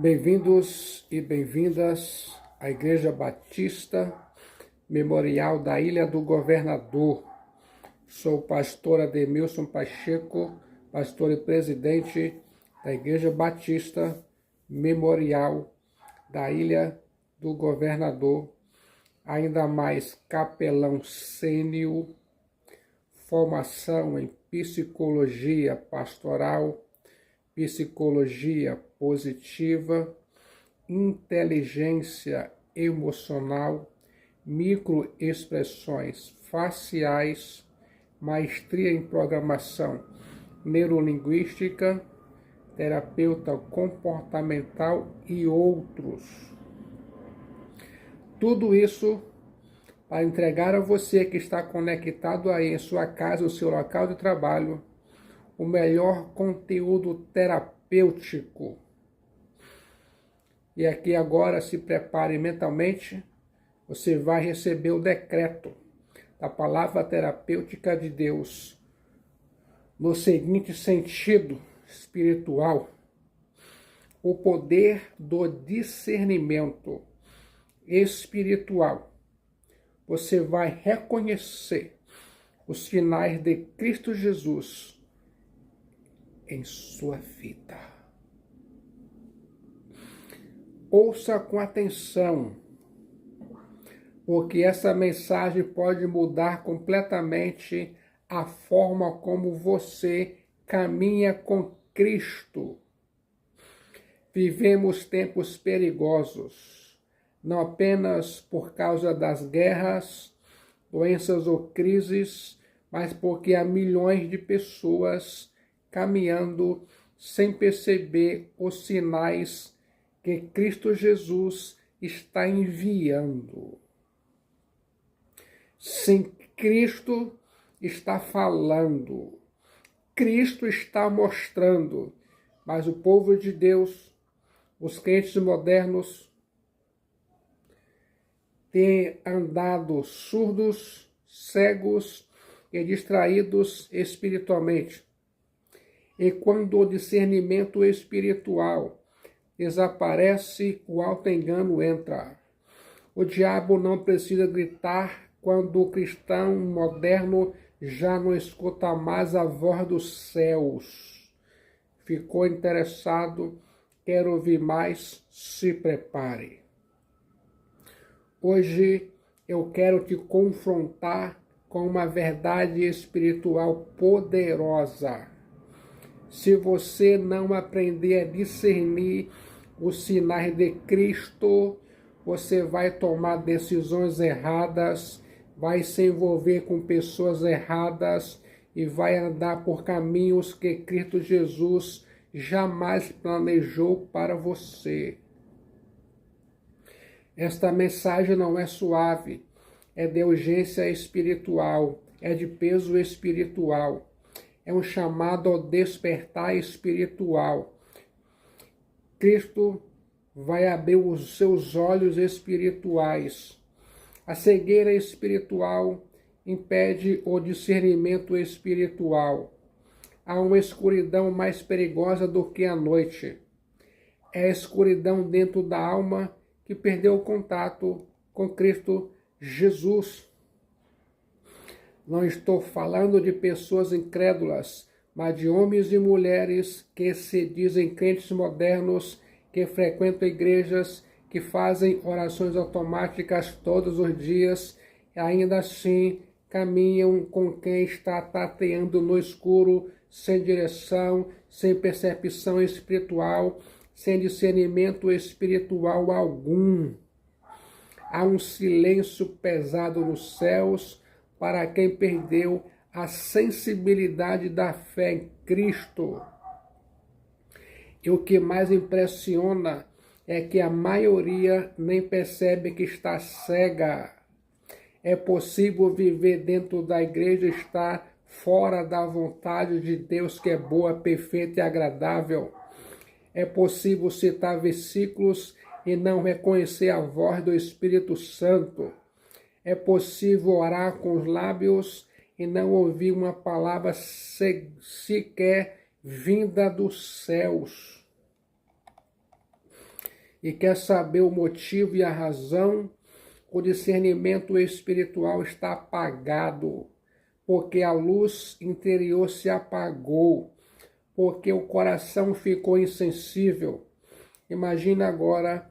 Bem-vindos e bem-vindas à Igreja Batista Memorial da Ilha do Governador. Sou o pastor Ademilson Pacheco, pastor e presidente da Igreja Batista Memorial da Ilha do Governador, ainda mais capelão sênior, formação em psicologia pastoral, psicologia positiva, inteligência emocional, microexpressões faciais, maestria em programação neurolinguística, terapeuta comportamental e outros. Tudo isso para entregar a você que está conectado aí em sua casa, o seu local de trabalho, o melhor conteúdo terapêutico. E aqui agora se prepare mentalmente, você vai receber o decreto da palavra terapêutica de Deus no seguinte sentido espiritual: o poder do discernimento espiritual. Você vai reconhecer os sinais de Cristo Jesus em sua vida. Ouça com atenção, porque essa mensagem pode mudar completamente a forma como você caminha com Cristo. Vivemos tempos perigosos, não apenas por causa das guerras, doenças ou crises, mas porque há milhões de pessoas caminhando sem perceber os sinais que Cristo Jesus está enviando. Sim, Cristo está falando, Cristo está mostrando, mas o povo de Deus, os crentes modernos, têm andado surdos, cegos e distraídos espiritualmente. E quando o discernimento espiritual desaparece, o auto-engano entra. O diabo não precisa gritar quando o cristão moderno já não escuta mais a voz dos céus. Ficou interessado? Quer ouvir mais? Se prepare. Hoje eu quero te confrontar com uma verdade espiritual poderosa. Se você não aprender a discernir os sinais de Cristo, você vai tomar decisões erradas, vai se envolver com pessoas erradas e vai andar por caminhos que Cristo Jesus jamais planejou para você. Esta mensagem não é suave, é de urgência espiritual, é de peso espiritual. É um chamado ao despertar espiritual. Cristo vai abrir os seus olhos espirituais. A cegueira espiritual impede o discernimento espiritual. Há uma escuridão mais perigosa do que a noite. É a escuridão dentro da alma que perdeu o contato com Cristo Jesus. Não estou falando de pessoas incrédulas, mas de homens e mulheres que se dizem crentes modernos, que frequentam igrejas, que fazem orações automáticas todos os dias, e ainda assim caminham com quem está tateando no escuro, sem direção, sem percepção espiritual, sem discernimento espiritual algum. Há um silêncio pesado nos céus para quem perdeu a sensibilidade da fé em Cristo. E o que mais impressiona é que a maioria nem percebe que está cega. É possível viver dentro da igreja e estar fora da vontade de Deus, que é boa, perfeita e agradável. É possível citar versículos e não reconhecer a voz do Espírito Santo. É possível orar com os lábios e não ouvir uma palavra sequer vinda dos céus. e quer saber o motivo e a razão, o discernimento espiritual está apagado, porque a luz interior se apagou, porque o coração ficou insensível. Imagina agora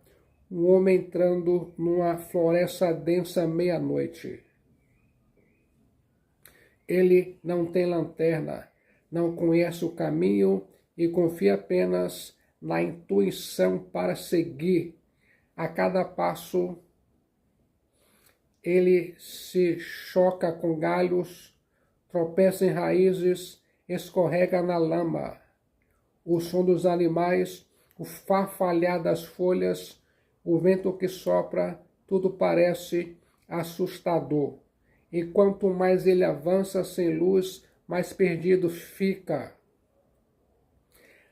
um homem entrando numa floresta densa meia-noite. Ele não tem lanterna, não conhece o caminho e confia apenas na intuição para seguir. A cada passo, ele se choca com galhos, tropeça em raízes, escorrega na lama. O som dos animais, o farfalhar das folhas, o vento que sopra, tudo parece assustador. E quanto mais ele avança sem luz, mais perdido fica.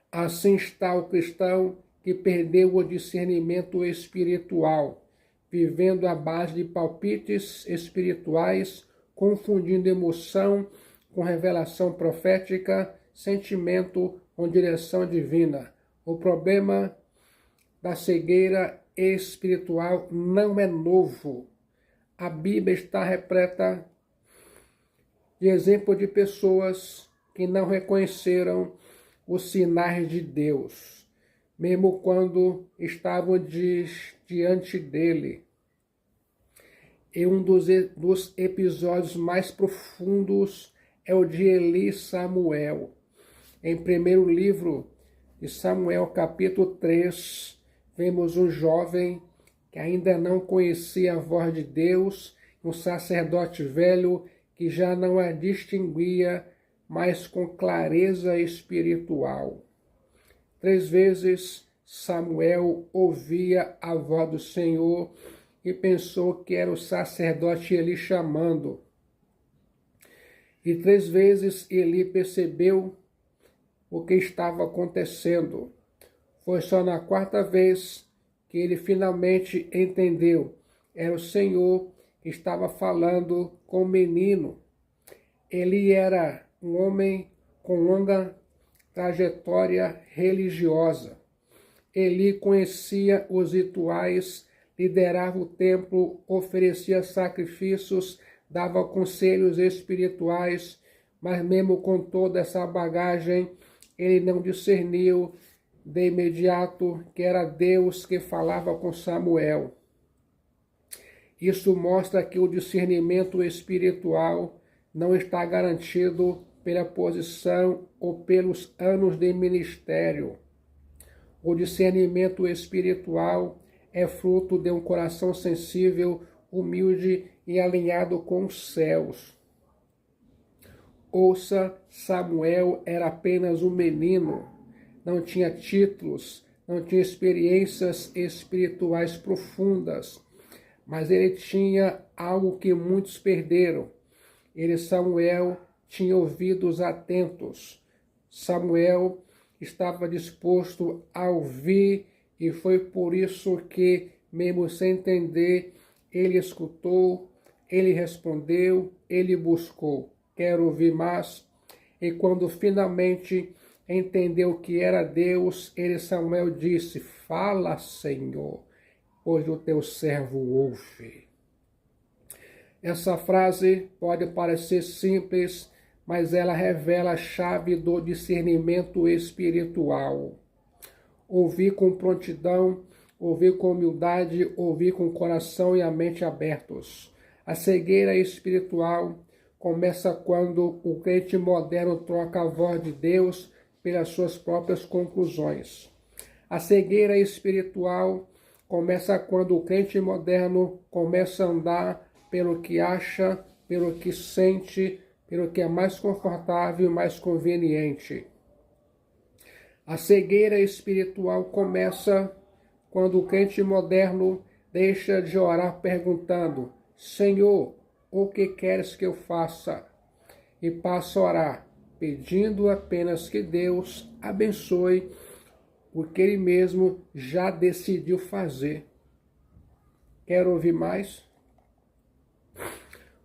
Assim está o cristão que perdeu o discernimento espiritual, vivendo à base de palpites espirituais, confundindo emoção com revelação profética, sentimento com direção divina. O problema da cegueira espiritual não é novo. A Bíblia está repleta de exemplos de pessoas que não reconheceram os sinais de Deus, mesmo quando estavam diante dele. E um dos episódios mais profundos é o de Eli e Samuel. Em primeiro livro de Samuel, capítulo 3, vemos um jovem que ainda não conhecia a voz de Deus, um sacerdote velho que já não a distinguia, mas com clareza espiritual. 3 vezes Samuel ouvia a voz do Senhor e pensou que era o sacerdote Eli chamando. E 3 vezes Eli percebeu o que estava acontecendo. Foi só na 4ª vez que ele finalmente entendeu. Era o Senhor que estava falando com o menino. Ele era um homem com longa trajetória religiosa. Ele conhecia os rituais, liderava o templo, oferecia sacrifícios, dava conselhos espirituais, mas mesmo com toda essa bagagem, ele não discerniu de imediato que era Deus que falava com Samuel. Isso mostra que o discernimento espiritual não está garantido pela posição ou pelos anos de ministério. O discernimento espiritual é fruto de um coração sensível, humilde e alinhado com os céus. Ouça, Samuel era apenas um menino, não tinha títulos, não tinha experiências espirituais profundas, mas ele tinha algo que muitos perderam. Ele, Samuel, tinha ouvidos atentos. Samuel estava disposto a ouvir e foi por isso que, mesmo sem entender, ele escutou, ele respondeu, ele buscou. Quero ouvir mais. E quando finalmente entendeu que era Deus, ele, Samuel, disse: fala, Senhor, pois o teu servo ouve. Essa frase pode parecer simples, mas ela revela a chave do discernimento espiritual. Ouvir com prontidão, ouvir com humildade, ouvir com o coração e a mente abertos. A cegueira espiritual começa quando o crente moderno troca a voz de Deus pelas suas próprias conclusões. A cegueira espiritual começa quando o crente moderno começa a andar pelo que acha, pelo que sente, pelo que é mais confortável e mais conveniente. A cegueira espiritual começa quando o crente moderno deixa de orar perguntando: Senhor, o que queres que eu faça? E passa a orar, pedindo apenas que Deus abençoe o que ele mesmo já decidiu fazer. Quer ouvir mais?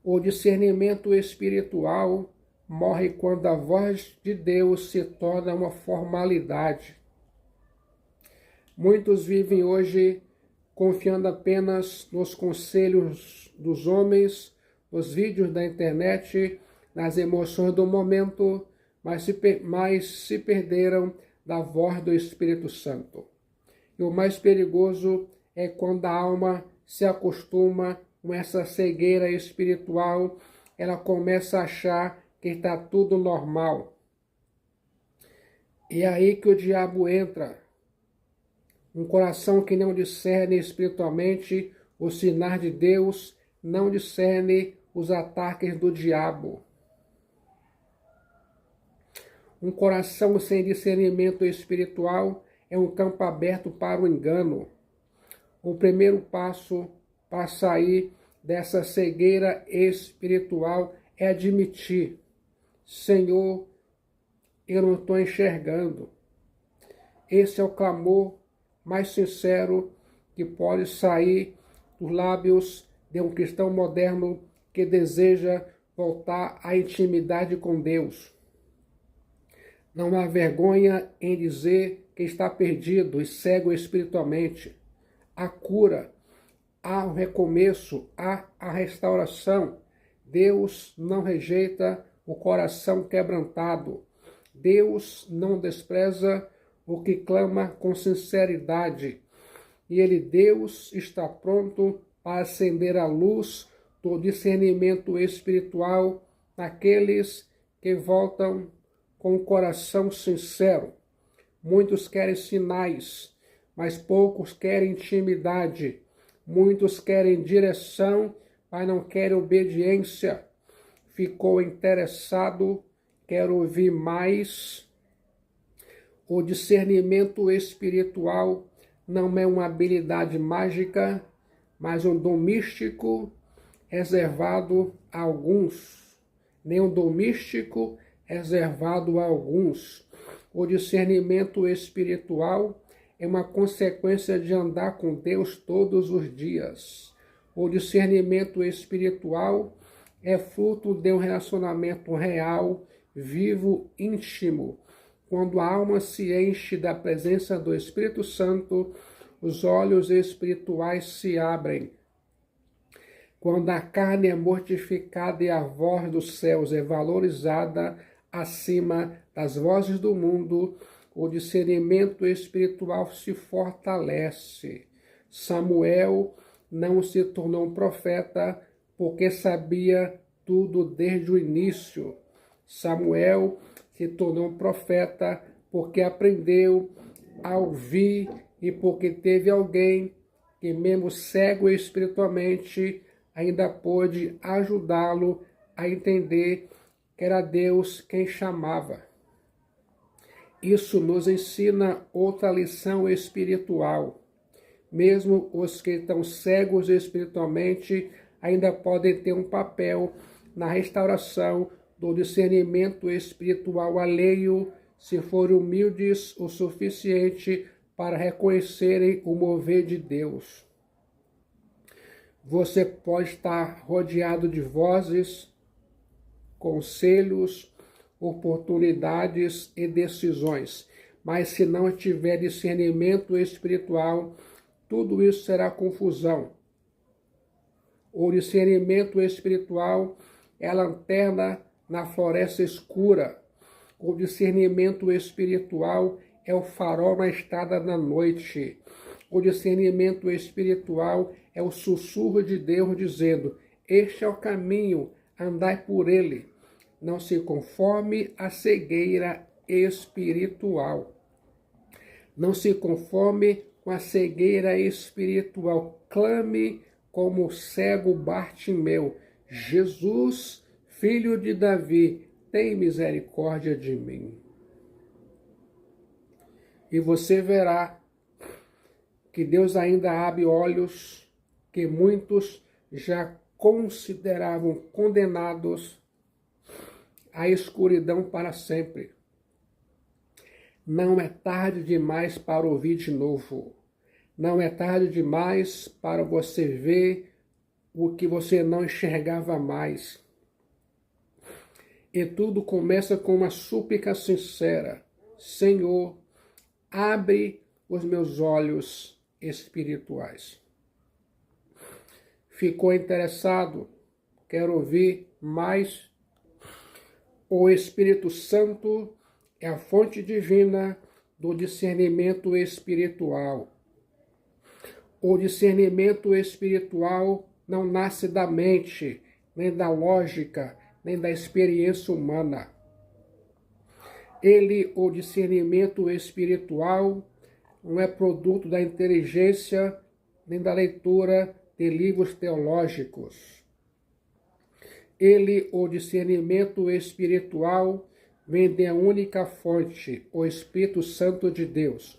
O discernimento espiritual morre quando a voz de Deus se torna uma formalidade. Muitos vivem hoje confiando apenas nos conselhos dos homens, nos vídeos da internet, nas emoções do momento, mas se perderam da voz do Espírito Santo. E o mais perigoso é quando a alma se acostuma com essa cegueira espiritual, ela começa a achar que está tudo normal. E é aí que o diabo entra. Um coração que não discerne espiritualmente os sinais de Deus, não discerne os ataques do diabo. Um coração sem discernimento espiritual é um campo aberto para o engano. O primeiro passo para sair dessa cegueira espiritual é admitir: Senhor, eu não estou enxergando. Esse é o clamor mais sincero que pode sair dos lábios de um cristão moderno que deseja voltar à intimidade com Deus. Não há vergonha em dizer que está perdido e cego espiritualmente. Há cura, há um recomeço, há a restauração. Deus não rejeita o coração quebrantado. Deus não despreza o que clama com sinceridade. E Deus está pronto para acender a luz do discernimento espiritual naqueles que voltam com o coração sincero. Muitos querem sinais, mas poucos querem intimidade. Muitos querem direção, mas não querem obediência. Ficou interessado, quer ouvir mais. O discernimento espiritual não é uma habilidade mágica, mas um dom místico reservado a alguns. Nem um dom místico reservado a alguns. O discernimento espiritual é uma consequência de andar com Deus todos os dias. O discernimento espiritual é fruto de um relacionamento real, vivo, íntimo. Quando a alma se enche da presença do Espírito Santo, os olhos espirituais se abrem. Quando a carne é mortificada e a voz dos céus é valorizada acima das vozes do mundo, o discernimento espiritual se fortalece. Samuel não se tornou um profeta porque sabia tudo desde o início. Samuel se tornou um profeta porque aprendeu a ouvir e porque teve alguém que, mesmo cego espiritualmente, ainda pôde ajudá-lo a entender que era Deus quem chamava. Isso nos ensina outra lição espiritual. Mesmo os que estão cegos espiritualmente ainda podem ter um papel na restauração do discernimento espiritual alheio, se forem humildes o suficiente para reconhecerem o mover de Deus. Você pode estar rodeado de vozes, conselhos, oportunidades e decisões, mas se não tiver discernimento espiritual, tudo isso será confusão. O discernimento espiritual é a lanterna na floresta escura. O discernimento espiritual é o farol na estrada da noite. O discernimento espiritual é o sussurro de Deus dizendo: este é o caminho, andai por ele. Não se conforme à cegueira espiritual. Não se conforme com a cegueira espiritual. Clame como o cego Bartimeu: Jesus, filho de Davi, tem misericórdia de mim. E você verá que Deus ainda abre olhos que muitos já consideravam condenados à escuridão para sempre. Não é tarde demais para ouvir de novo. Não é tarde demais para você ver o que você não enxergava mais. E tudo começa com uma súplica sincera: Senhor, abre os meus olhos espirituais. Ficou interessado? Quer ouvir mais? O Espírito Santo é a fonte divina do discernimento espiritual. O discernimento espiritual não nasce da mente, nem da lógica, nem da experiência humana. O discernimento espiritual, não é produto da inteligência, nem da leitura de livros teológicos. O discernimento espiritual, vem da única fonte, o Espírito Santo de Deus.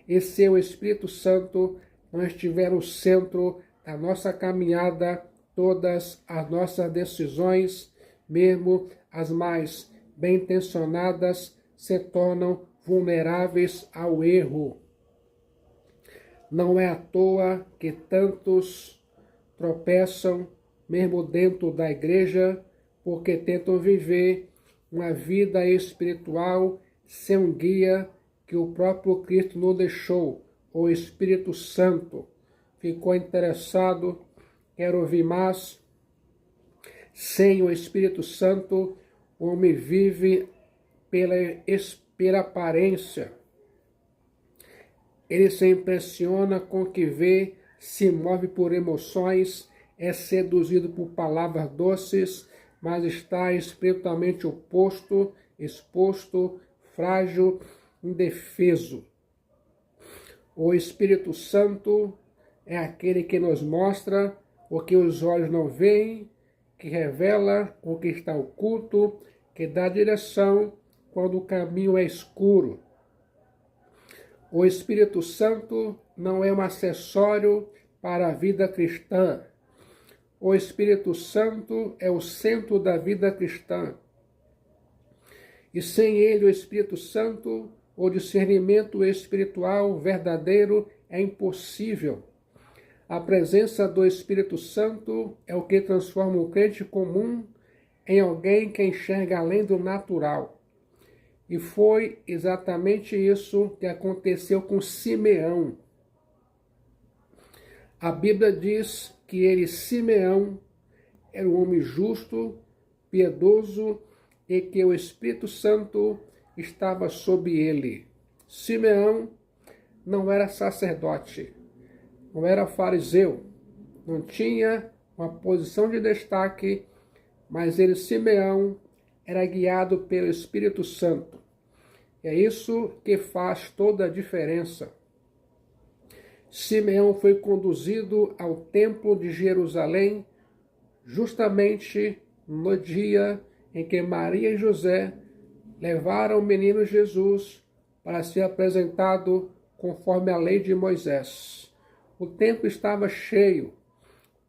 E se o Espírito Santo não estiver no centro da nossa caminhada, todas as nossas decisões, mesmo as mais bem intencionadas, se tornam vulneráveis ao erro. Não é à toa que tantos tropeçam, mesmo dentro da igreja, porque tentam viver uma vida espiritual sem um guia que o próprio Cristo nos deixou, o Espírito Santo. Ficou interessado? Quer ouvir mais? Sem o Espírito Santo, o homem vive pela aparência. Ele se impressiona com o que vê, se move por emoções, é seduzido por palavras doces, mas está espiritualmente oposto, exposto, frágil, indefeso. O Espírito Santo é aquele que nos mostra o que os olhos não veem, que revela o que está oculto, que dá direção quando o caminho é escuro. O Espírito Santo não é um acessório para a vida cristã. O Espírito Santo é o centro da vida cristã. E sem ele, o Espírito Santo, o discernimento espiritual verdadeiro é impossível. A presença do Espírito Santo é o que transforma o crente comum em alguém que enxerga além do natural. E foi exatamente isso que aconteceu com Simeão. A Bíblia diz que Simeão, era um homem justo, piedoso, e que o Espírito Santo estava sobre ele. Simeão não era sacerdote, não era fariseu, não tinha uma posição de destaque, mas Simeão, era guiado pelo Espírito Santo. É isso que faz toda a diferença. Simeão foi conduzido ao templo de Jerusalém justamente no dia em que Maria e José levaram o menino Jesus para ser apresentado conforme a lei de Moisés. O templo estava cheio,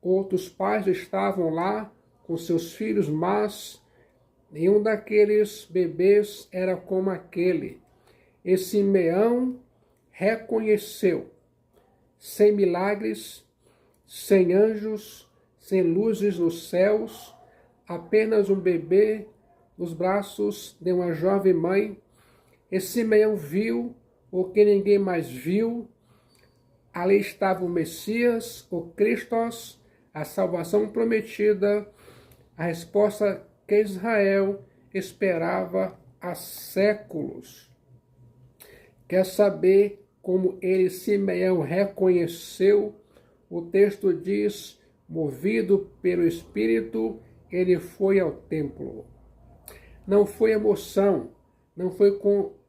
outros pais estavam lá com seus filhos, mas nenhum daqueles bebês era como aquele. E Simeão reconheceu, sem milagres, sem anjos, sem luzes nos céus, apenas um bebê nos braços de uma jovem mãe. E Simeão viu o que ninguém mais viu. Ali estava o Messias, o Christos, a salvação prometida, a resposta que Israel esperava há séculos. Quer saber como Simeão reconheceu? O texto diz, movido pelo Espírito, ele foi ao templo. Não foi emoção, não foi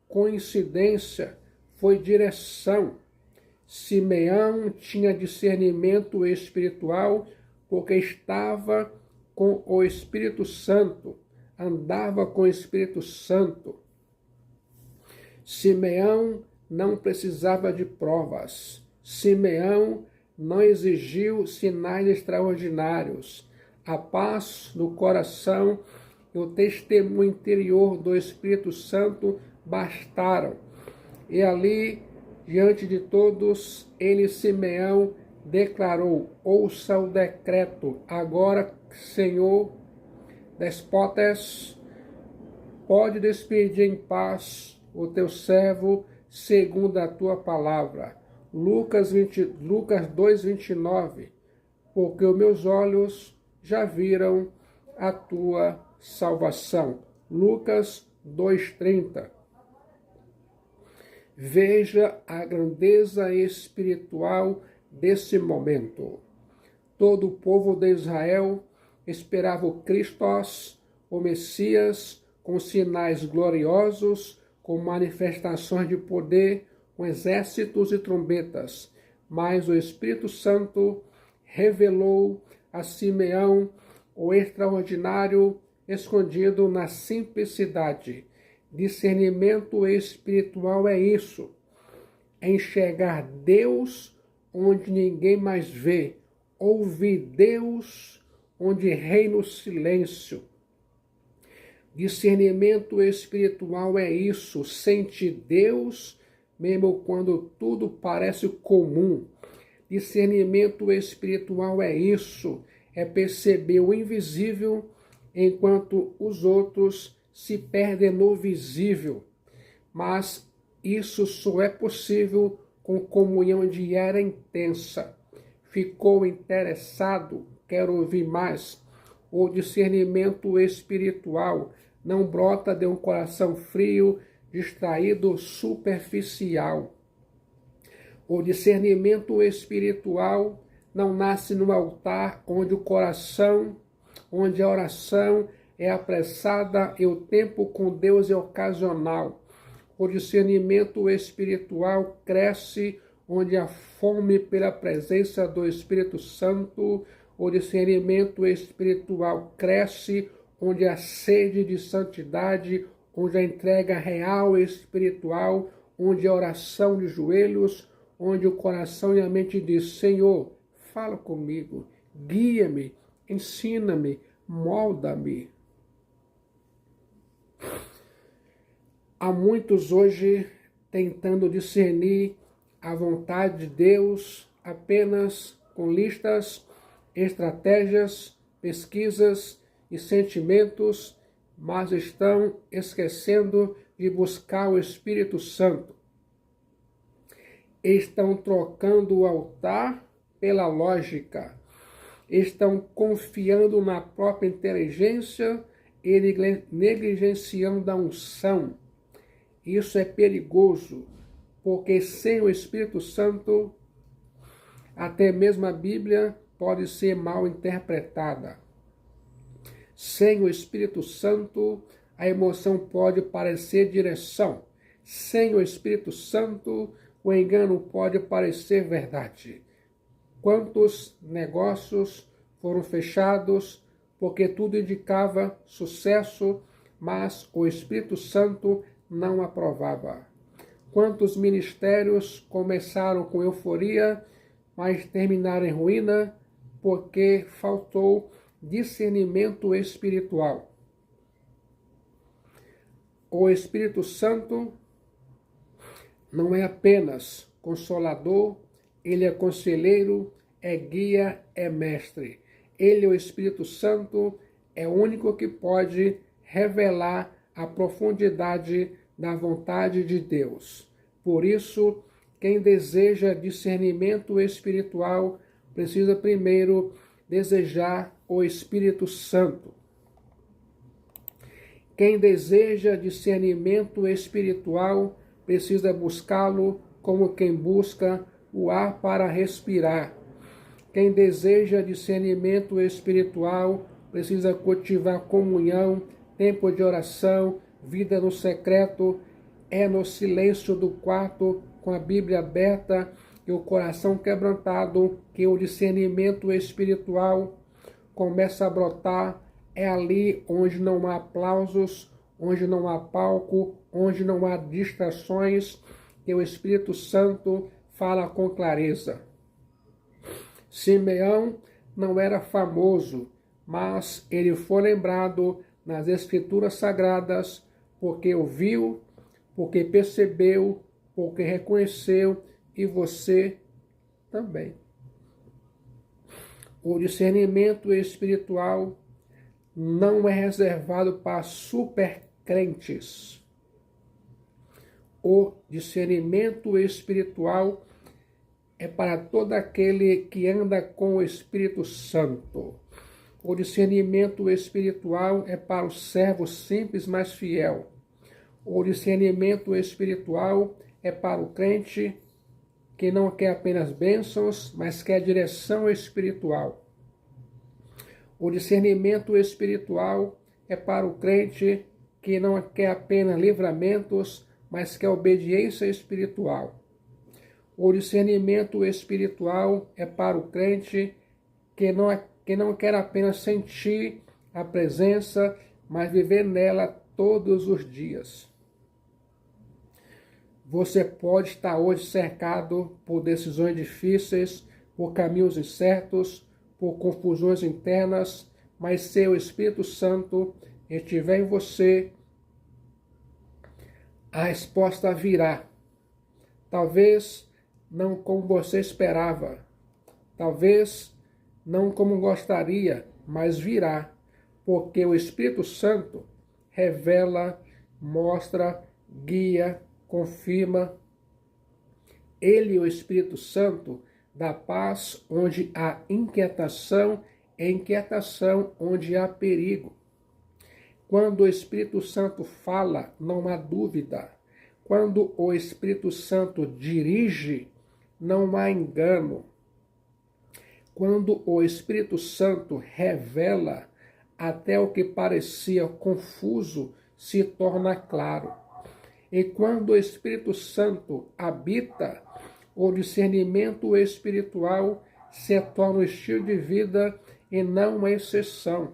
coincidência, foi direção. Simeão tinha discernimento espiritual porque estava com o Espírito Santo, andava com o Espírito Santo. Simeão não precisava de provas. Simeão não exigiu sinais extraordinários. A paz no coração e o testemunho interior do Espírito Santo bastaram. E ali, diante de todos, Simeão, declarou, ouça o decreto, agora, Senhor, despotas, pode despedir em paz o teu servo, segundo a tua palavra. Lucas 2:29, porque os meus olhos já viram a tua salvação. Lucas 2:30. Veja a grandeza espiritual desse momento. Todo o povo de Israel esperava o Christos, o Messias, com sinais gloriosos, com manifestações de poder, com exércitos e trombetas. Mas o Espírito Santo revelou a Simeão o extraordinário escondido na simplicidade. Discernimento espiritual é isso: enxergar Deus onde ninguém mais vê, ouvir Deus onde reina o silêncio. Discernimento espiritual é isso: sentir Deus mesmo quando tudo parece comum. Discernimento espiritual é isso: é perceber o invisível enquanto os outros se perdem no visível. Mas isso só é possível com comunhão diária intensa. Ficou interessado? Quer ouvir mais? O discernimento espiritual não brota de um coração frio, distraído, superficial. O discernimento espiritual não nasce no altar onde a oração é apressada e o tempo com Deus é ocasional. O discernimento espiritual cresce onde há fome pela presença do Espírito Santo. O discernimento espiritual cresce onde há sede de santidade, onde a entrega real espiritual, onde a oração de joelhos, onde o coração e a mente diz: Senhor, fala comigo, guia-me, ensina-me, molda-me. Há muitos hoje tentando discernir a vontade de Deus apenas com listas, estratégias, pesquisas e sentimentos, mas estão esquecendo de buscar o Espírito Santo. Estão trocando o altar pela lógica. Estão confiando na própria inteligência e negligenciando a unção. Isso é perigoso, porque sem o Espírito Santo, até mesmo a Bíblia pode ser mal interpretada. Sem o Espírito Santo, a emoção pode parecer direção. Sem o Espírito Santo, o engano pode parecer verdade. Quantos negócios foram fechados porque tudo indicava sucesso, mas o Espírito Santo não aprovava? Quantos ministérios começaram com euforia, mas terminaram em ruína porque faltou discernimento espiritual? O Espírito Santo não é apenas consolador, ele é conselheiro, é guia, é mestre. Ele, o Espírito Santo, é o único que pode revelar a profundidade da vontade de Deus. Por isso, quem deseja discernimento espiritual precisa primeiro desejar o Espírito Santo. Quem deseja discernimento espiritual precisa buscá-lo como quem busca o ar para respirar. Quem deseja discernimento espiritual precisa cultivar comunhão, tempo de oração, vida no secreto. É no silêncio do quarto, com a Bíblia aberta e o coração quebrantado, que o discernimento espiritual começa a brotar. É ali onde não há aplausos, onde não há palco, onde não há distrações, que o Espírito Santo fala com clareza. Simeão não era famoso, mas ele foi lembrado nas Escrituras Sagradas porque ouviu, porque percebeu, porque reconheceu, e você também. O discernimento espiritual não é reservado para supercrentes. O discernimento espiritual é para todo aquele que anda com o Espírito Santo. O discernimento espiritual é para o servo simples, mas fiel. O discernimento espiritual é para o crente que não quer apenas bênçãos, mas quer direção espiritual. O discernimento espiritual é para o crente que não quer apenas livramentos, mas quer obediência espiritual. O discernimento espiritual é para o crente que não quer apenas sentir a presença, mas viver nela todos os dias. Você pode estar hoje cercado por decisões difíceis, por caminhos incertos, por confusões internas, mas se o Espírito Santo estiver em você, a resposta virá. Talvez não como você esperava, talvez não como gostaria, mas virá, porque o Espírito Santo revela, mostra, guia, confirma. Ele, o Espírito Santo, dá paz onde há inquietação, e inquietação onde há perigo. Quando o Espírito Santo fala, não há dúvida. Quando o Espírito Santo dirige, não há engano. Quando o Espírito Santo revela, até o que parecia confuso se torna claro. E quando o Espírito Santo habita, o discernimento espiritual se torna um estilo de vida e não uma exceção.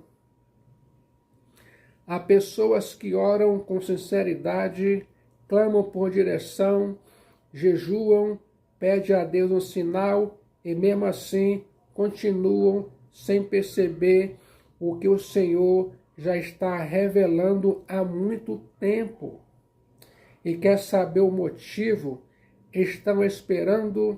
Há pessoas que oram com sinceridade, clamam por direção, jejuam, pedem a Deus um sinal e mesmo assim continuam sem perceber o que o Senhor já está revelando há muito tempo. E quer saber o motivo? Estão esperando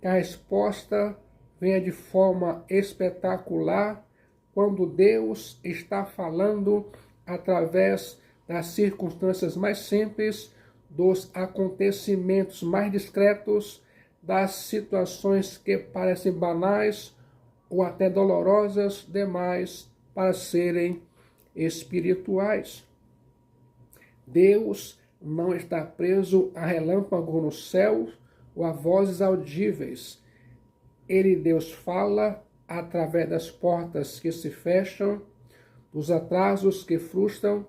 que a resposta venha de forma espetacular, quando Deus está falando através das circunstâncias mais simples, dos acontecimentos mais discretos, das situações que parecem banais ou até dolorosas demais para serem espirituais. Deus não está preso a relâmpago no céu ou a vozes audíveis. Deus fala através das portas que se fecham, dos atrasos que frustram,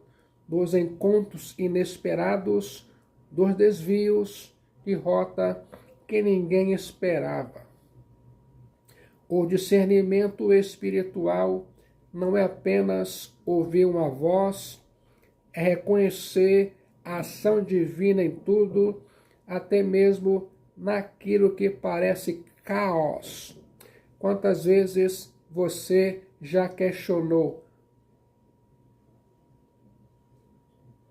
dos encontros inesperados, dos desvios de rota que ninguém esperava. O discernimento espiritual não é apenas ouvir uma voz, é reconhecer a ação divina em tudo, até mesmo naquilo que parece caos. Quantas vezes você já questionou: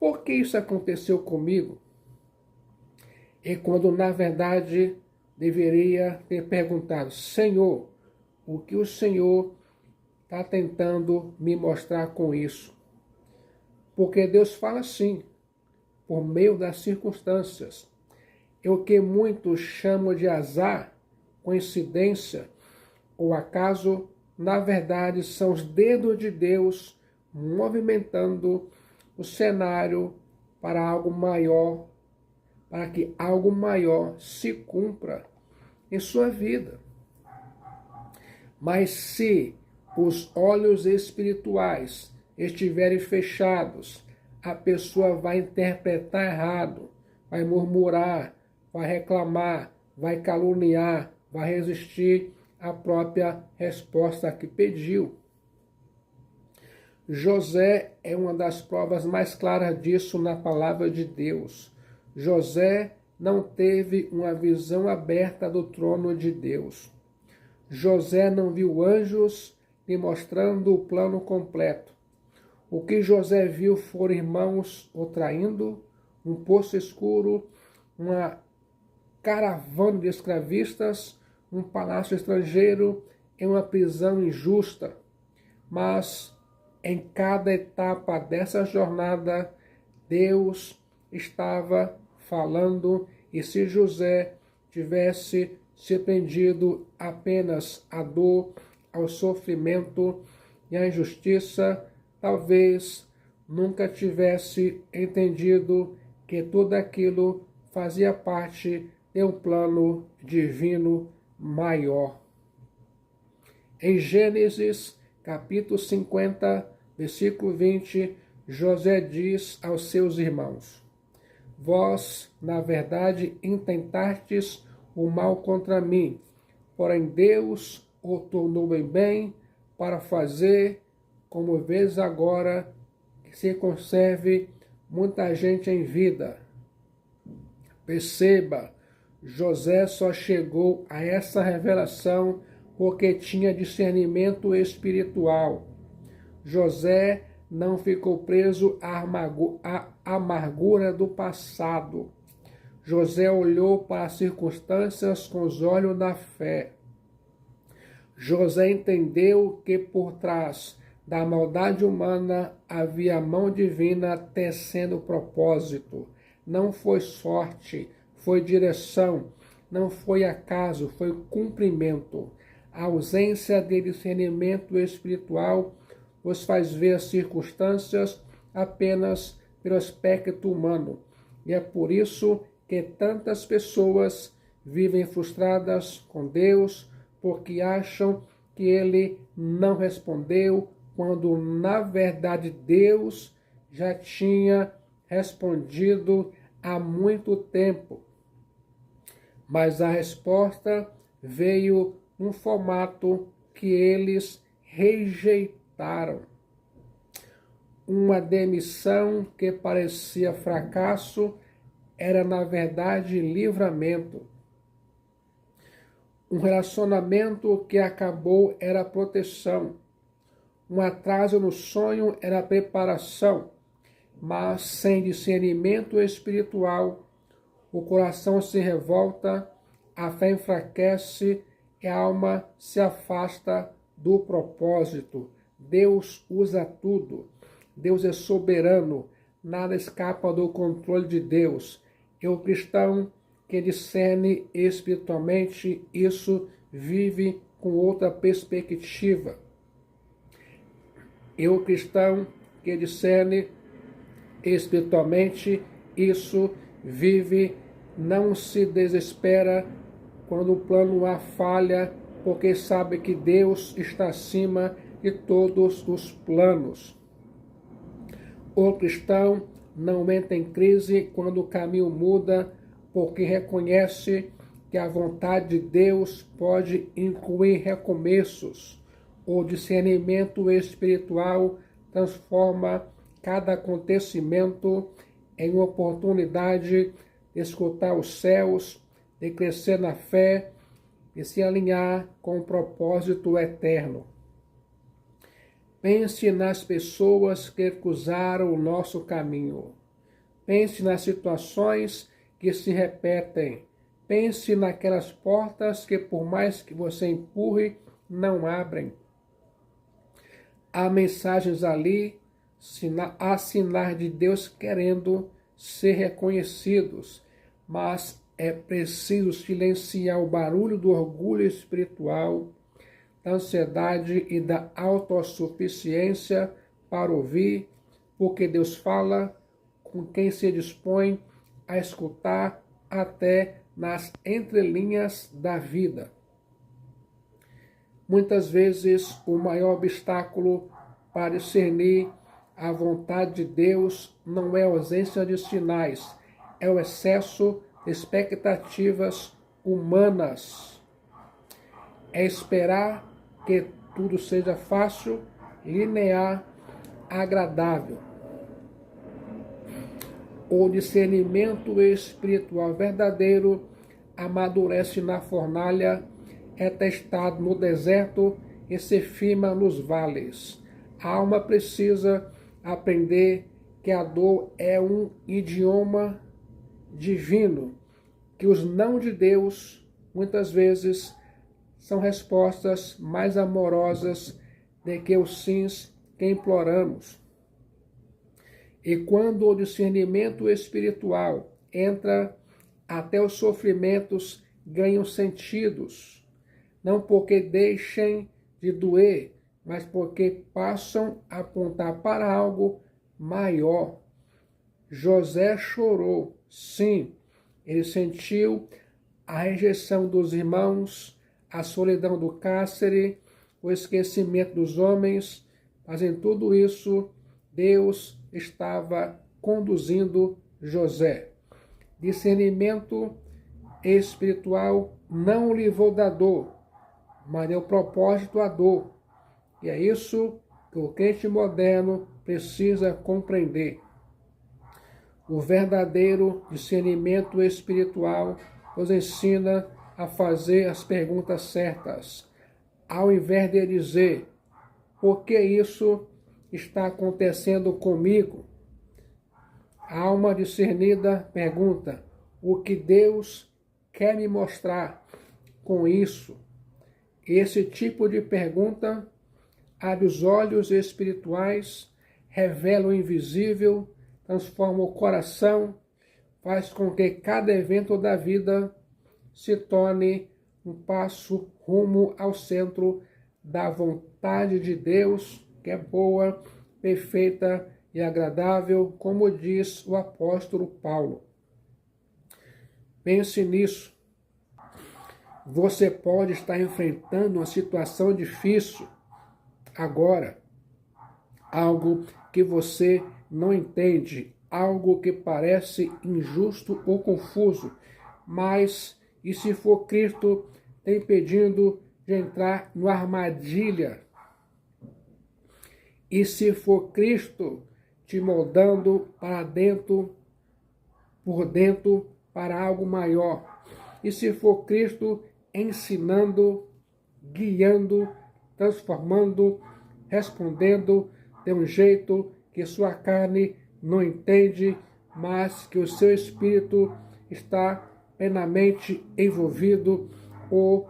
por que isso aconteceu comigo? E quando na verdade deveria ter perguntado: Senhor, o que o Senhor está tentando me mostrar com isso? Porque Deus fala assim, por meio das circunstâncias. E o que muitos chamam de azar, coincidência ou acaso, na verdade são os dedos de Deus movimentando o cenário para algo maior, para que algo maior se cumpra em sua vida. Mas se os olhos espirituais estiverem fechados, a pessoa vai interpretar errado, vai murmurar, vai reclamar, vai caluniar, vai resistir à própria resposta que pediu. José é uma das provas mais claras disso na palavra de Deus. José não teve uma visão aberta do trono de Deus. José não viu anjos lhe mostrando o plano completo. O que José viu foram irmãos o traindo, um poço escuro, uma caravana de escravistas, um palácio estrangeiro e uma prisão injusta. Mas em cada etapa dessa jornada, Deus estava falando, e se José tivesse se prendido apenas à dor, ao sofrimento e à injustiça, talvez nunca tivesse entendido que tudo aquilo fazia parte de um plano divino maior. Em Gênesis, capítulo 50, versículo 20, José diz aos seus irmãos: Vós, na verdade, intentastes o mal contra mim, porém Deus o tornou em bem para fazer, como vês agora, que se conserve muita gente em vida. Perceba, José só chegou a essa revelação porque tinha discernimento espiritual. José não ficou preso à amargura do passado. José olhou para as circunstâncias com os olhos da fé. José entendeu que por trás da maldade humana havia a mão divina tecendo propósito. Não foi sorte, foi direção, não foi acaso, foi cumprimento. A ausência de discernimento espiritual os faz ver as circunstâncias apenas pelo aspecto humano. E é por isso que tantas pessoas vivem frustradas com Deus, porque acham que Ele não respondeu, quando na verdade Deus já tinha respondido há muito tempo. Mas a resposta veio num formato que eles rejeitaram. Uma demissão que parecia fracasso era, na verdade, livramento. Um relacionamento que acabou era proteção. Um atraso no sonho era preparação. Mas sem discernimento espiritual, o coração se revolta, a fé enfraquece e a alma se afasta do propósito. Deus usa tudo. Deus é soberano. Nada escapa do controle de Deus. E o cristão que discerne espiritualmente isso vive com outra perspectiva. E o cristão que discerne espiritualmente isso vive, não se desespera quando o plano A falha, porque sabe que Deus está acima de todos os planos. O cristão não entra em crise quando o caminho muda, porque reconhece que a vontade de Deus pode incluir recomeços. O discernimento espiritual transforma cada acontecimento em uma oportunidade de escutar os céus, de crescer na fé e se alinhar com o propósito eterno. Pense nas pessoas que cruzaram o nosso caminho. Pense nas situações que se repetem. Pense naquelas portas que, por mais que você empurre, não abrem. Há mensagens ali, há sinais de Deus querendo ser reconhecidos, mas é preciso silenciar o barulho do orgulho espiritual, da ansiedade e da autossuficiência para ouvir, porque Deus fala com quem se dispõe a escutar até nas entrelinhas da vida. Muitas vezes o maior obstáculo para discernir a vontade de Deus não é a ausência de sinais, é o excesso de expectativas humanas. É esperar que tudo seja fácil, linear, agradável. O discernimento espiritual verdadeiro amadurece na fornalha, é testado no deserto e se firma nos vales. A alma precisa aprender que a dor é um idioma divino, que os não de Deus, muitas vezes, são respostas mais amorosas do que os sims que imploramos. E quando o discernimento espiritual entra, até os sofrimentos ganham sentidos, não porque deixem de doer, mas porque passam a apontar para algo maior. José chorou, sim, ele sentiu a rejeição dos irmãos, a solidão do cárcere, o esquecimento dos homens, mas em tudo isso, Deus estava conduzindo José. Discernimento espiritual não o livrou da dor, mas deu propósito à dor. E é isso que o crente moderno precisa compreender. O verdadeiro discernimento espiritual nos ensina a fazer as perguntas certas, ao invés de dizer: por que isso está acontecendo comigo? A alma discernida pergunta: o que Deus quer me mostrar com isso? Esse tipo de pergunta abre os olhos espirituais, revela o invisível, transforma o coração, faz com que cada evento da vida se torne um passo rumo ao centro da vontade de Deus, que é boa, perfeita e agradável, como diz o apóstolo Paulo. Pense nisso. Você pode estar enfrentando uma situação difícil agora, algo que você não entende, algo que parece injusto ou confuso, mas e se for Cristo te impedindo de entrar numa armadilha? E se for Cristo te moldando para dentro, por dentro, para algo maior? E se for Cristo ensinando, guiando, transformando, respondendo de um jeito que sua carne não entende, mas que o seu espírito está plenamente envolvido? O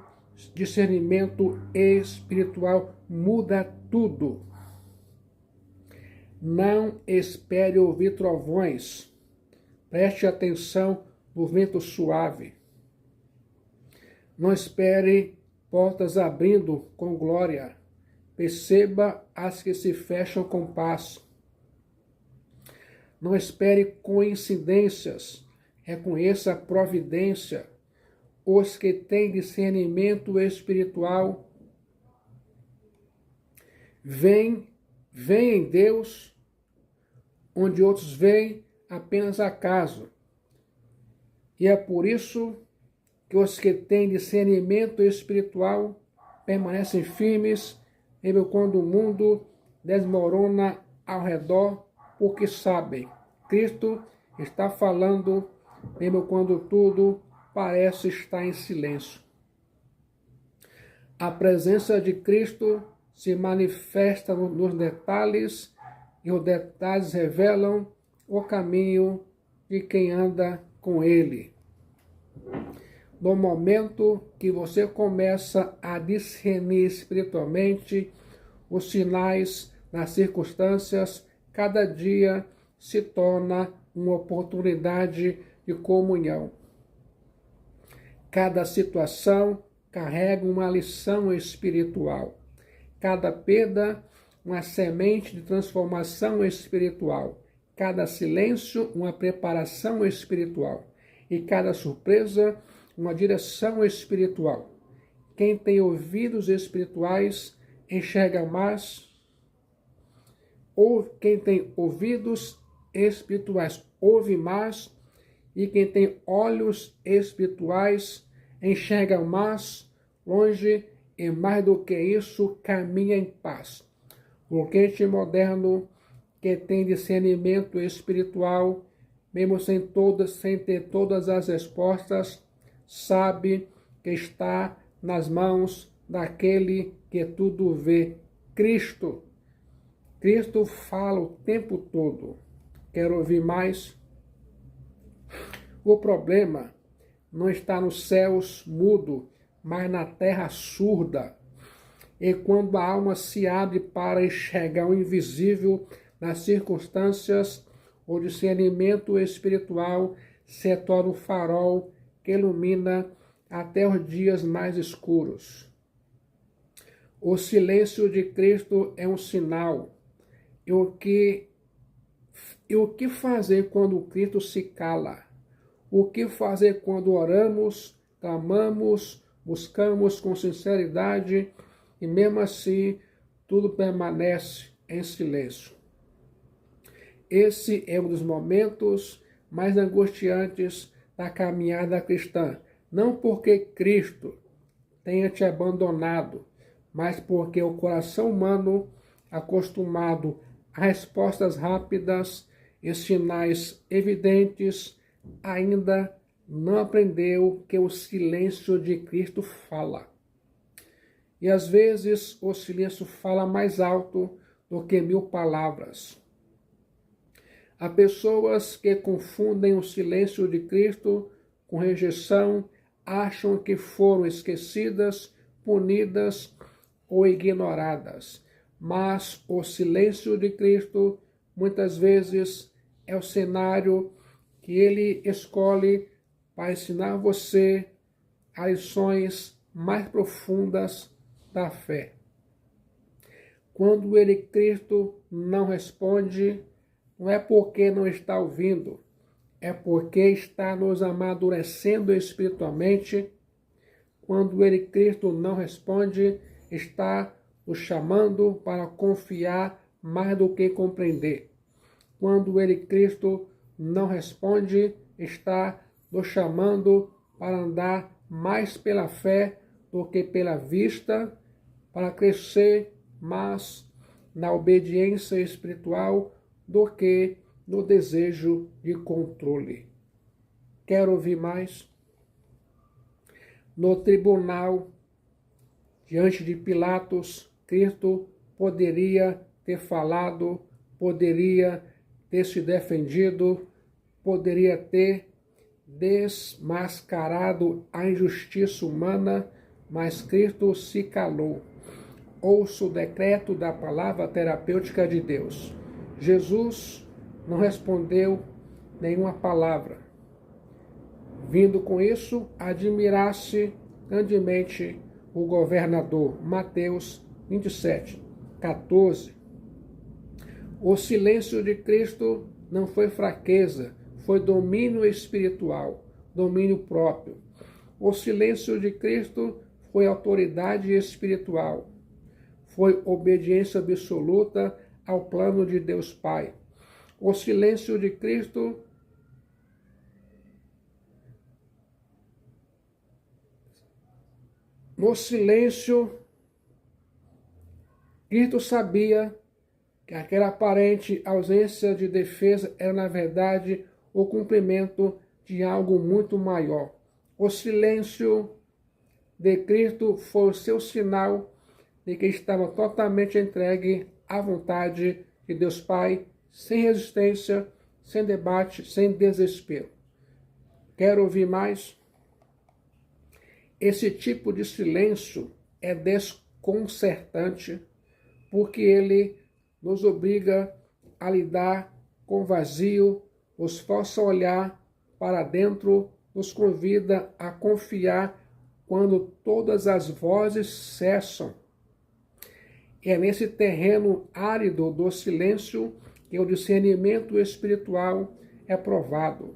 discernimento espiritual muda tudo. Não espere ouvir trovões. Preste atenção no vento suave. Não espere portas abrindo com glória. Perceba as que se fecham com paz. Não espere coincidências. Reconheça a providência. Os que têm discernimento espiritual veem em Deus onde outros veem apenas acaso. E é por isso que os que têm discernimento espiritual permanecem firmes, mesmo quando o mundo desmorona ao redor, porque sabem, Cristo está falando, mesmo quando tudo parece estar em silêncio. A presença de Cristo se manifesta nos detalhes, e os detalhes revelam o caminho de quem anda com Ele. No momento que você começa a discernir espiritualmente os sinais nas circunstâncias, cada dia se torna uma oportunidade de comunhão. Cada situação carrega uma lição espiritual. Cada perda, uma semente de transformação espiritual. Cada silêncio, uma preparação espiritual. E cada surpresa, uma direção espiritual. Quem tem ouvidos espirituais enxerga mais, ou quem tem ouvidos espirituais ouve mais, e quem tem olhos espirituais enxerga mais longe, e mais do que isso, caminha em paz. O crente moderno que tem discernimento espiritual, mesmo sem ter todas as respostas, sabe que está nas mãos daquele que tudo vê, Cristo. Cristo fala o tempo todo. Quer ouvir mais? O problema não está nos céus mudo, mas na terra surda. E quando a alma se abre para enxergar o invisível nas circunstâncias, o discernimento espiritual se torna o farol que ilumina até os dias mais escuros. O silêncio de Cristo é um sinal. E o que fazer quando Cristo se cala? O que fazer quando oramos, clamamos, buscamos com sinceridade e mesmo assim tudo permanece em silêncio? Esse é um dos momentos mais angustiantes da caminhada cristã. Não porque Cristo tenha te abandonado, mas porque o coração humano, acostumado a respostas rápidas e sinais evidentes, ainda não aprendeu que o silêncio de Cristo fala. E às vezes o silêncio fala mais alto do que 1000 palavras. Há pessoas que confundem o silêncio de Cristo com rejeição, acham que foram esquecidas, punidas ou ignoradas. Mas o silêncio de Cristo, muitas vezes, é o cenário que ele escolhe para ensinar você as lições mais profundas da fé. Quando ele, Cristo, não responde, não é porque não está ouvindo, é porque está nos amadurecendo espiritualmente. Quando ele, Cristo, não responde, está nos chamando para confiar mais do que compreender. Quando ele, Cristo, não responde, está nos chamando para andar mais pela fé do que pela vista, para crescer mais na obediência espiritual do que no desejo de controle. Quer ouvir mais? No tribunal, diante de Pilatos, Cristo poderia ter falado, poderia ter se defendido, poderia ter desmascarado a injustiça humana, mas Cristo se calou. Ouça o decreto da palavra terapêutica de Deus. Jesus não respondeu nenhuma palavra. Vindo com isso, admirasse grandemente o governador. Mateus 27, 14. O silêncio de Cristo não foi fraqueza, foi domínio espiritual, domínio próprio. O silêncio de Cristo foi autoridade espiritual, foi obediência absoluta ao plano de Deus Pai. O silêncio de Cristo no silêncio, Cristo sabia que aquela aparente ausência de defesa era, na verdade, o cumprimento de algo muito maior. O silêncio de Cristo foi o seu sinal de que estava totalmente entregue à vontade de Deus Pai, sem resistência, sem debate, sem desespero. Quer ouvir mais? Esse tipo de silêncio é desconcertante, porque ele nos obriga a lidar com o vazio, nos força a olhar para dentro, nos convida a confiar quando todas as vozes cessam. É nesse terreno árido do silêncio que o discernimento espiritual é provado.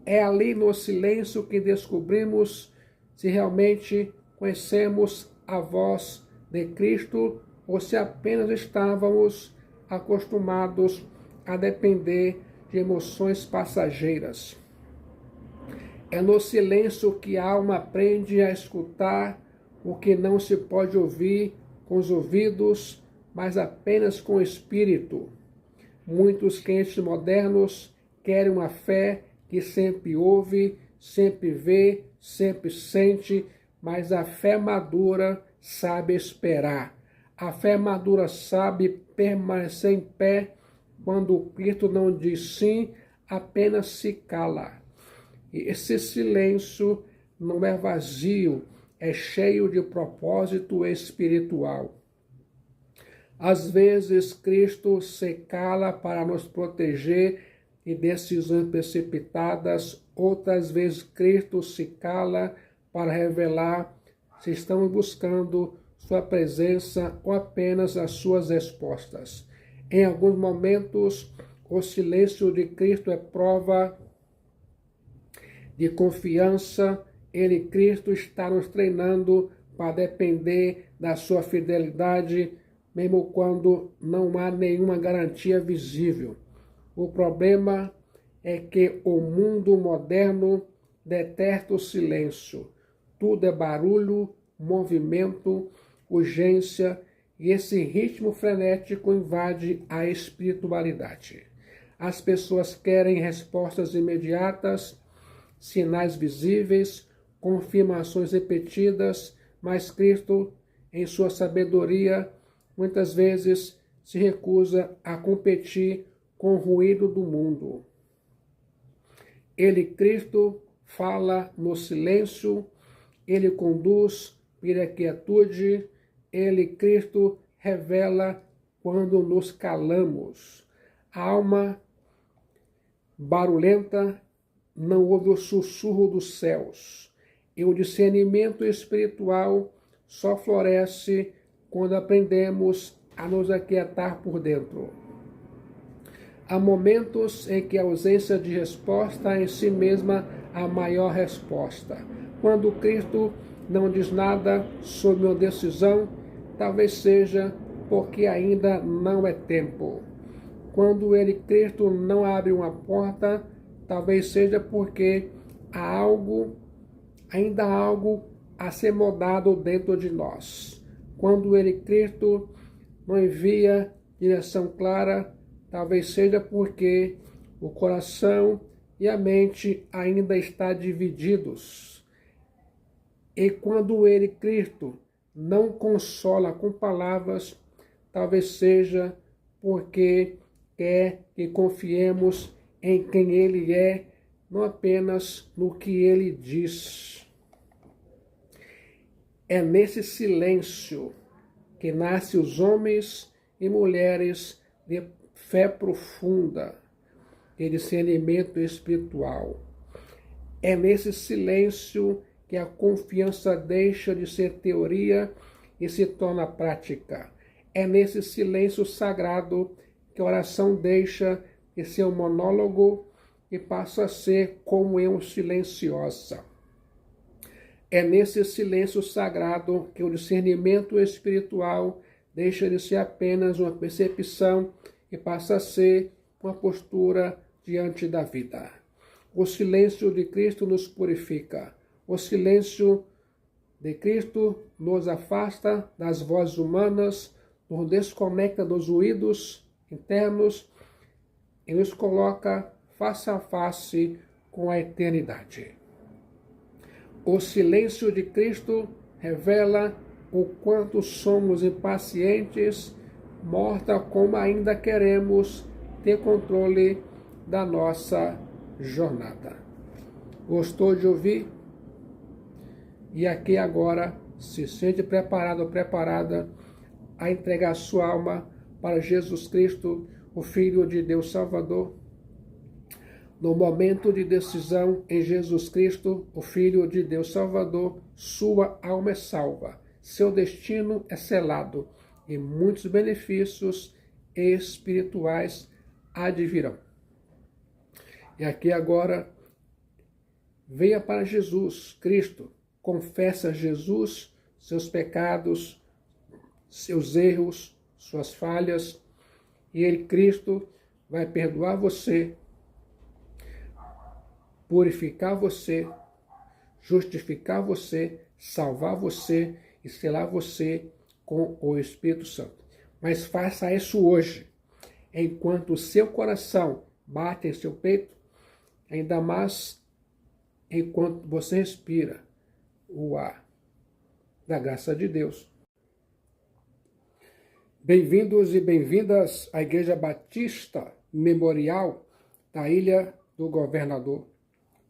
É ali no silêncio que descobrimos se realmente conhecemos a voz de Cristo ou se apenas estávamos acostumados a depender de emoções passageiras. É no silêncio que a alma aprende a escutar o que não se pode ouvir com os ouvidos, mas apenas com o espírito. Muitos crentes modernos querem uma fé que sempre ouve, sempre vê, sempre sente, mas a fé madura sabe esperar. A fé madura sabe permanecer em pé quando o Cristo não diz sim, apenas se cala. E esse silêncio não é vazio, é cheio de propósito espiritual. Às vezes, Cristo se cala para nos proteger de decisões precipitadas outras vezes Cristo se cala para revelar se estamos buscando sua presença ou apenas as suas respostas. Em alguns momentos, o silêncio de Cristo é prova de confiança. Ele, Cristo, está nos treinando para depender da sua fidelidade, mesmo quando não há nenhuma garantia visível. O problema é que o mundo moderno detesta o silêncio. Tudo é barulho, movimento, urgência, e esse ritmo frenético invade a espiritualidade. As pessoas querem respostas imediatas, sinais visíveis, confirmações repetidas, mas Cristo, em sua sabedoria, muitas vezes se recusa a competir com o ruído do mundo. Ele, Cristo, fala no silêncio, ele conduz pela quietude, ele, Cristo, revela quando nos calamos. A alma barulhenta não ouve o sussurro dos céus, e o discernimento espiritual só floresce quando aprendemos a nos aquietar por dentro. Há momentos em que a ausência de resposta é em si mesma a maior resposta. Quando Cristo não diz nada sobre uma decisão, talvez seja porque ainda não é tempo. Quando ele, Cristo, não abre uma porta, talvez seja porque ainda há algo a ser moldado dentro de nós. Quando ele, Cristo, não envia direção clara, talvez seja porque o coração e a mente ainda estão divididos. E quando ele, Cristo, não consola com palavras, talvez seja porque quer que confiemos em quem ele é, não apenas no que ele diz. É nesse silêncio que nascem os homens e mulheres de fé profunda, de discernimento espiritual. É nesse silêncio que a confiança deixa de ser teoria e se torna prática. É nesse silêncio sagrado que a oração deixa de ser um monólogo e passa a ser comunhão silenciosa. É nesse silêncio sagrado que o discernimento espiritual deixa de ser apenas uma percepção e passa a ser uma postura diante da vida. O silêncio de Cristo nos purifica. O silêncio de Cristo nos afasta das vozes humanas, nos desconecta dos ruídos internos e nos coloca face a face com a eternidade. O silêncio de Cristo revela o quanto somos impacientes, morta como ainda queremos ter controle da nossa jornada. Gostou de ouvir? E aqui agora se sente preparado ou preparada a entregar sua alma para Jesus Cristo, o Filho de Deus Salvador? No momento de decisão em Jesus Cristo, o Filho de Deus Salvador, sua alma é salva, seu destino é selado e muitos benefícios espirituais advirão. E aqui agora, venha para Jesus Cristo, confessa a Jesus seus pecados, seus erros, suas falhas, e ele, Cristo, vai perdoar você, purificar você, justificar você, salvar você e selar você com o Espírito Santo. Mas faça isso hoje, enquanto o seu coração bate em seu peito, ainda mais enquanto você respira o ar da graça de Deus. Bem-vindos e bem-vindas à Igreja Batista Memorial da Ilha do Governador.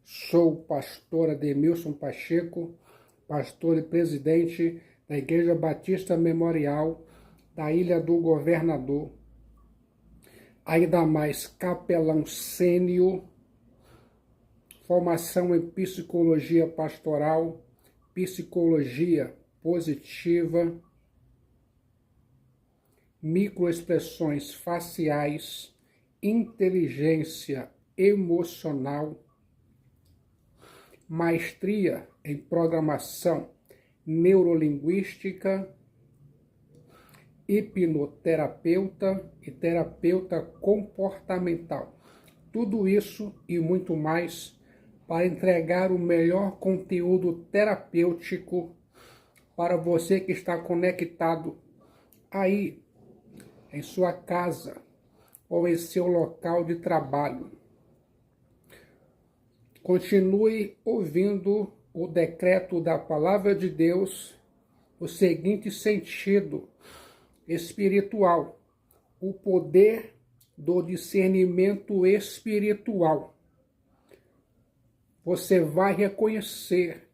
Sou o pastor Ademilson Pacheco, pastor e presidente da Igreja Batista Memorial da Ilha do Governador. Ainda mais capelão sênior formação em psicologia pastoral, psicologia positiva, microexpressões faciais, inteligência emocional, maestria em programação neurolinguística, hipnoterapeuta e terapeuta comportamental. Tudo isso e muito mais para entregar o melhor conteúdo terapêutico para você que está conectado aí em sua casa ou em seu local de trabalho. Continue ouvindo o decreto da Palavra de Deus no seguinte sentido espiritual: o poder do discernimento espiritual. Você vai reconhecer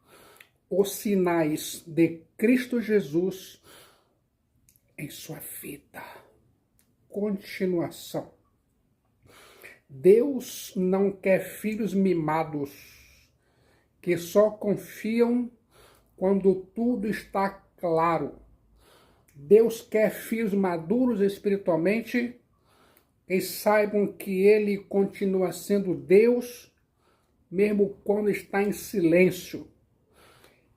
os sinais de Cristo Jesus em sua vida. Continuação. Deus não quer filhos mimados que só confiam quando tudo está claro. Deus quer filhos maduros espiritualmente que saibam que Ele continua sendo Deus, mesmo quando está em silêncio.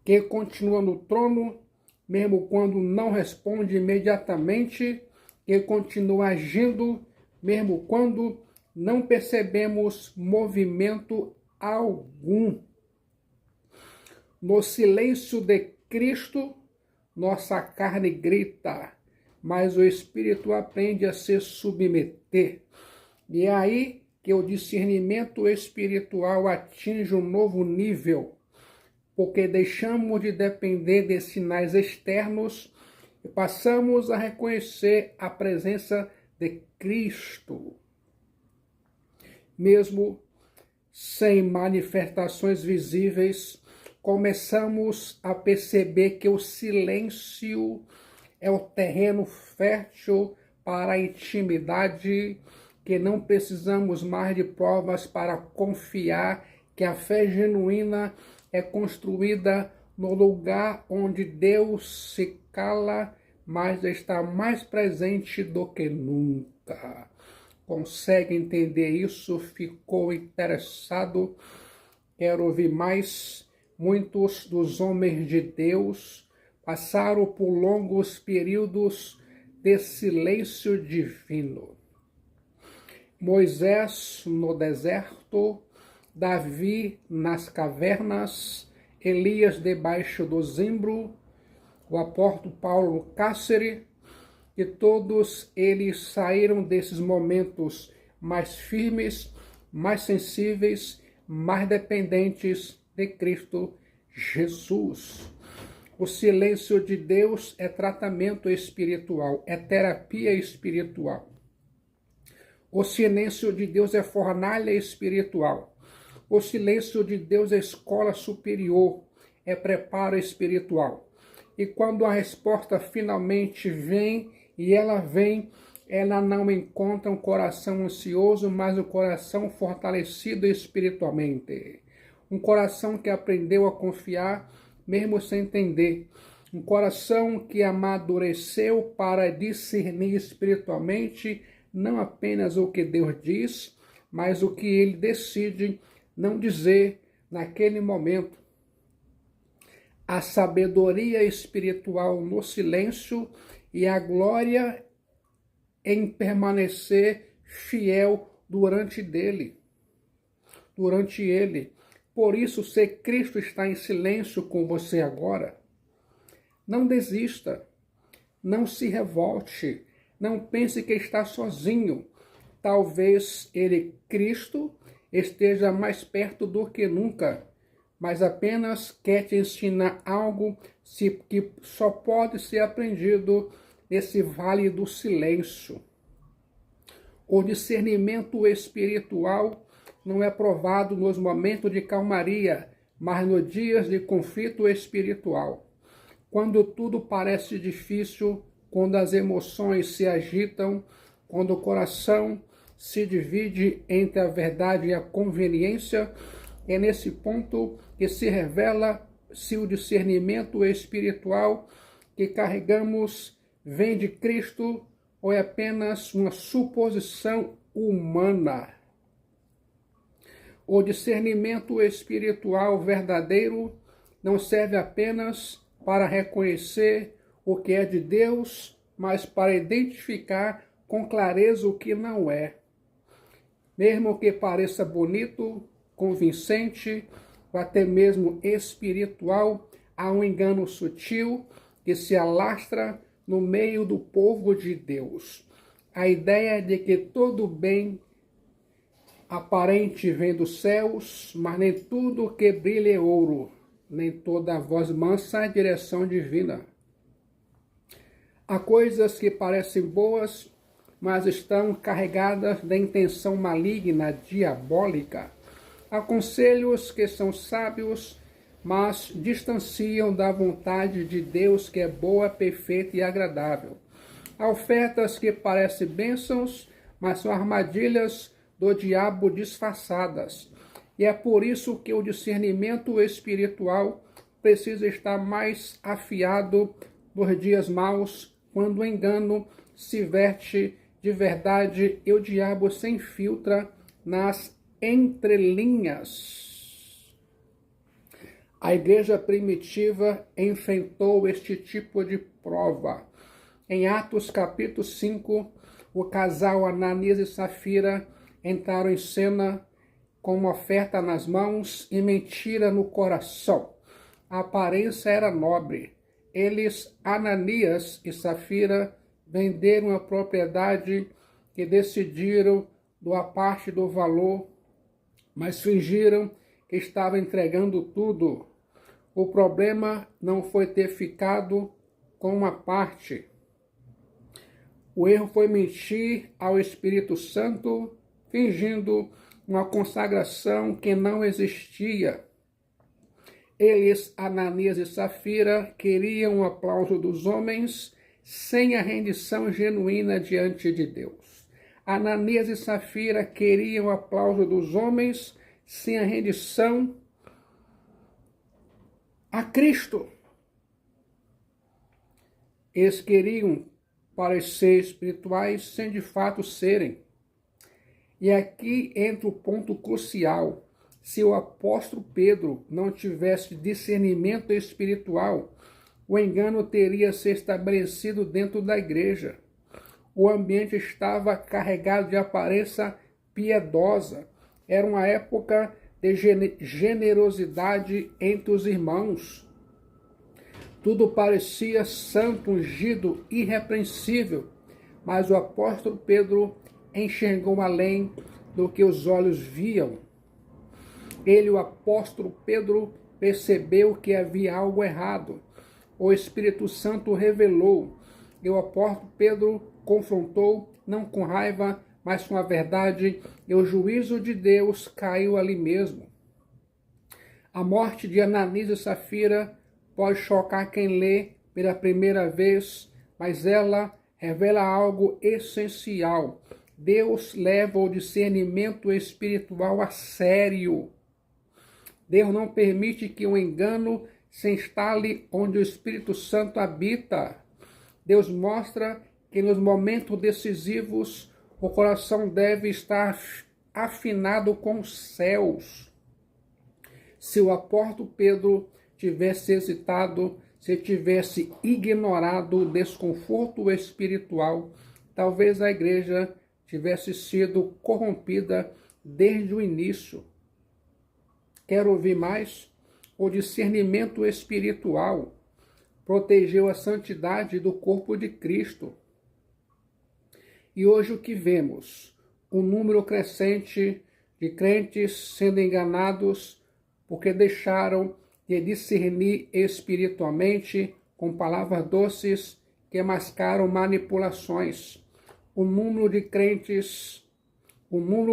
Que continua no trono, mesmo quando não responde imediatamente. Que continua agindo, mesmo quando não percebemos movimento algum. No silêncio de Cristo, nossa carne grita, mas o Espírito aprende a se submeter. E é aí que o discernimento espiritual atinge um novo nível, porque deixamos de depender de sinais externos e passamos a reconhecer a presença de Cristo. Mesmo sem manifestações visíveis, começamos a perceber que o silêncio é o terreno fértil para a intimidade, que não precisamos mais de provas para confiar que a fé genuína é construída no lugar onde Deus se cala, mas está mais presente do que nunca. Consegue entender isso? Ficou interessado? Quero ouvir mais. Muitos dos homens de Deus passaram por longos períodos de silêncio divino. Moisés no deserto, Davi nas cavernas, Elias debaixo do zimbro, o apóstolo Paulo no cárcere, e todos eles saíram desses momentos mais firmes, mais sensíveis, mais dependentes de Cristo Jesus. O silêncio de Deus é tratamento espiritual, é terapia espiritual. O silêncio de Deus é fornalha espiritual. O silêncio de Deus é escola superior, é preparo espiritual. E quando a resposta finalmente vem, e ela vem, ela não encontra um coração ansioso, mas um coração fortalecido espiritualmente. Um coração que aprendeu a confiar, mesmo sem entender. Um coração que amadureceu para discernir espiritualmente não apenas o que Deus diz, mas o que Ele decide não dizer naquele momento. A sabedoria espiritual no silêncio e a glória em permanecer fiel durante ele. Por isso, se Cristo está em silêncio com você agora, não desista, não se revolte, não pense que está sozinho. Talvez ele, Cristo, esteja mais perto do que nunca, mas apenas quer te ensinar algo que só pode ser aprendido nesse vale do silêncio. O discernimento espiritual não é provado nos momentos de calmaria, mas nos dias de conflito espiritual. Quando tudo parece difícil, quando as emoções se agitam, quando o coração se divide entre a verdade e a conveniência, É nesse ponto que se revela se o discernimento espiritual que carregamos vem de Cristo ou é apenas uma suposição humana. O discernimento espiritual verdadeiro não serve apenas para reconhecer o que é de Deus, mas para identificar com clareza o que não é. Mesmo que pareça bonito, convincente ou até mesmo espiritual, há um engano sutil que se alastra no meio do povo de Deus. A ideia de que todo bem aparente vem dos céus, mas nem tudo que brilha é ouro, nem toda voz mansa é direção divina. Há coisas que parecem boas, mas estão carregadas da intenção maligna, diabólica. Há conselhos que são sábios, mas distanciam da vontade de Deus, que é boa, perfeita e agradável. Há ofertas que parecem bênçãos, mas são armadilhas do diabo disfarçadas. E é por isso que o discernimento espiritual precisa estar mais afiado nos dias maus, quando o engano se verte de verdade e o diabo se infiltra nas entrelinhas. A igreja primitiva enfrentou este tipo de prova. Em Atos capítulo 5, o casal Ananias e Safira entraram em cena com uma oferta nas mãos e mentira no coração. A aparência era nobre. Eles, Ananias e Safira, venderam a propriedade e decidiram doar parte do valor, mas fingiram que estavam entregando tudo. O problema não foi ter ficado com uma parte. O erro foi mentir ao Espírito Santo, fingindo uma consagração que não existia. Eles, Ananias e Safira, queriam o aplauso dos homens sem a rendição genuína diante de Deus. Ananias e Safira queriam o aplauso dos homens sem a rendição a Cristo. Eles queriam parecer espirituais sem de fato serem. E aqui entra o ponto crucial. Se o apóstolo Pedro não tivesse discernimento espiritual, o engano teria se estabelecido dentro da igreja. O ambiente estava carregado de aparência piedosa. Era uma época de generosidade entre os irmãos. Tudo parecia santo, ungido, irrepreensível, mas o apóstolo Pedro enxergou além do que os olhos viam. Ele, o apóstolo Pedro, percebeu que havia algo errado. O Espírito Santo revelou, e o apóstolo Pedro confrontou, não com raiva, mas com a verdade, e o juízo de Deus caiu ali mesmo. A morte de Ananias e Safira pode chocar quem lê pela primeira vez, mas ela revela algo essencial. Deus leva o discernimento espiritual a sério. Deus não permite que o engano se instale onde o Espírito Santo habita. Deus mostra que nos momentos decisivos o coração deve estar afinado com os céus. Se o apóstolo Pedro tivesse hesitado, se tivesse ignorado o desconforto espiritual, talvez a igreja tivesse sido corrompida desde o início. Quer ouvir mais? O discernimento espiritual protegeu a santidade do corpo de Cristo. E hoje o que vemos? Um número crescente de crentes sendo enganados porque deixaram de discernir espiritualmente com palavras doces que mascaram manipulações. Um número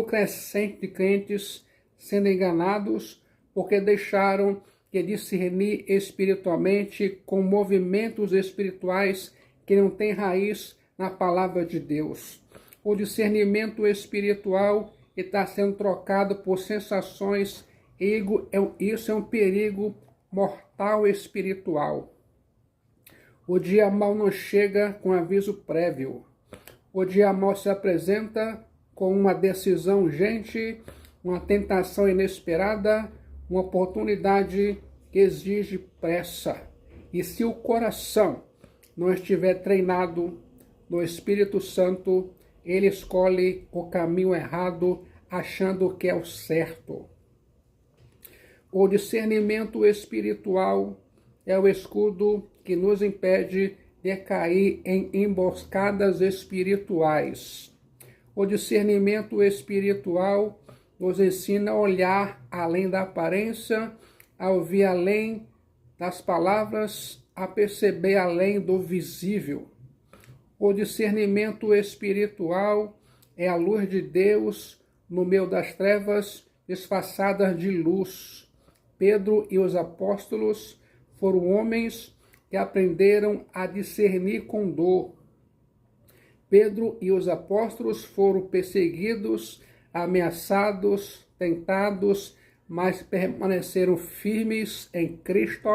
crescente de crentes sendo enganados porque deixaram de discernir espiritualmente com movimentos espirituais que não têm raiz na palavra de Deus. O discernimento espiritual está sendo trocado por sensações Isso é um perigo mortal espiritual. O dia mau não chega com aviso prévio. O dia mau se apresenta com uma decisão urgente, uma tentação inesperada, uma oportunidade que exige pressa. E se o coração não estiver treinado no Espírito Santo, ele escolhe o caminho errado, achando que é o certo. O discernimento espiritual é o escudo que nos impede de cair em emboscadas espirituais. O discernimento espiritual nos ensina a olhar além da aparência, a ouvir além das palavras, a perceber além do visível. O discernimento espiritual é a luz de Deus no meio das trevas disfarçadas de luz. Pedro e os apóstolos foram homens que aprenderam a discernir com dor. Pedro e os apóstolos foram perseguidos, ameaçados, tentados, mas permaneceram firmes em Cristo,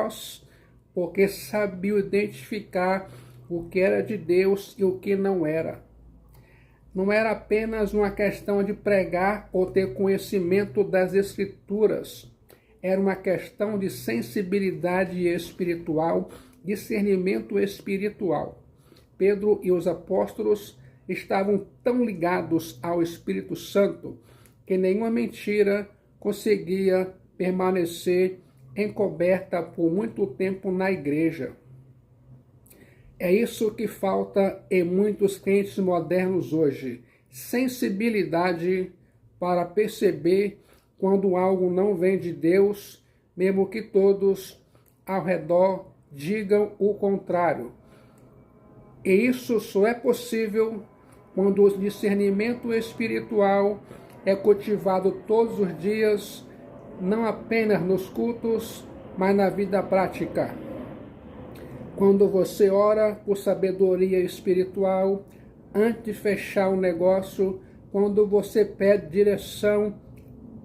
porque sabiam identificar o que era de Deus e o que não era. Não era apenas uma questão de pregar ou ter conhecimento das Escrituras. Era uma questão de sensibilidade espiritual, discernimento espiritual. Pedro e os apóstolos estavam tão ligados ao Espírito Santo que nenhuma mentira conseguia permanecer encoberta por muito tempo na igreja. É isso que falta em muitos crentes modernos hoje: sensibilidade para perceber quando algo não vem de Deus, mesmo que todos ao redor digam o contrário. E isso só é possível quando o discernimento espiritual é cultivado todos os dias, não apenas nos cultos, mas na vida prática. Quando você ora por sabedoria espiritual, antes de fechar um negócio, quando você pede direção,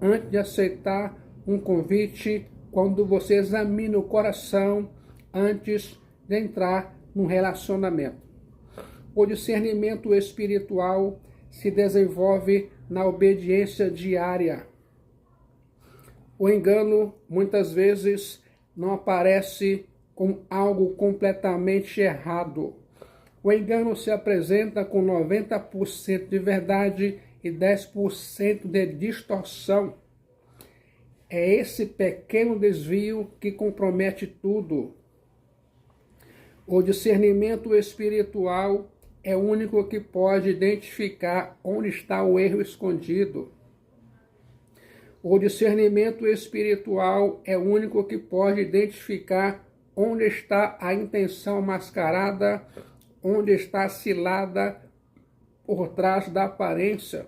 antes de aceitar um convite, quando você examina o coração, antes de entrar num relacionamento. O discernimento espiritual se desenvolve na obediência diária. O engano, muitas vezes, não aparece como algo completamente errado. O engano se apresenta com 90% de verdade e 10% de distorção. É esse pequeno desvio que compromete tudo. O discernimento espiritual é o único que pode identificar onde está o erro escondido. O discernimento espiritual é o único que pode identificar onde está a intenção mascarada, onde está a cilada por trás da aparência.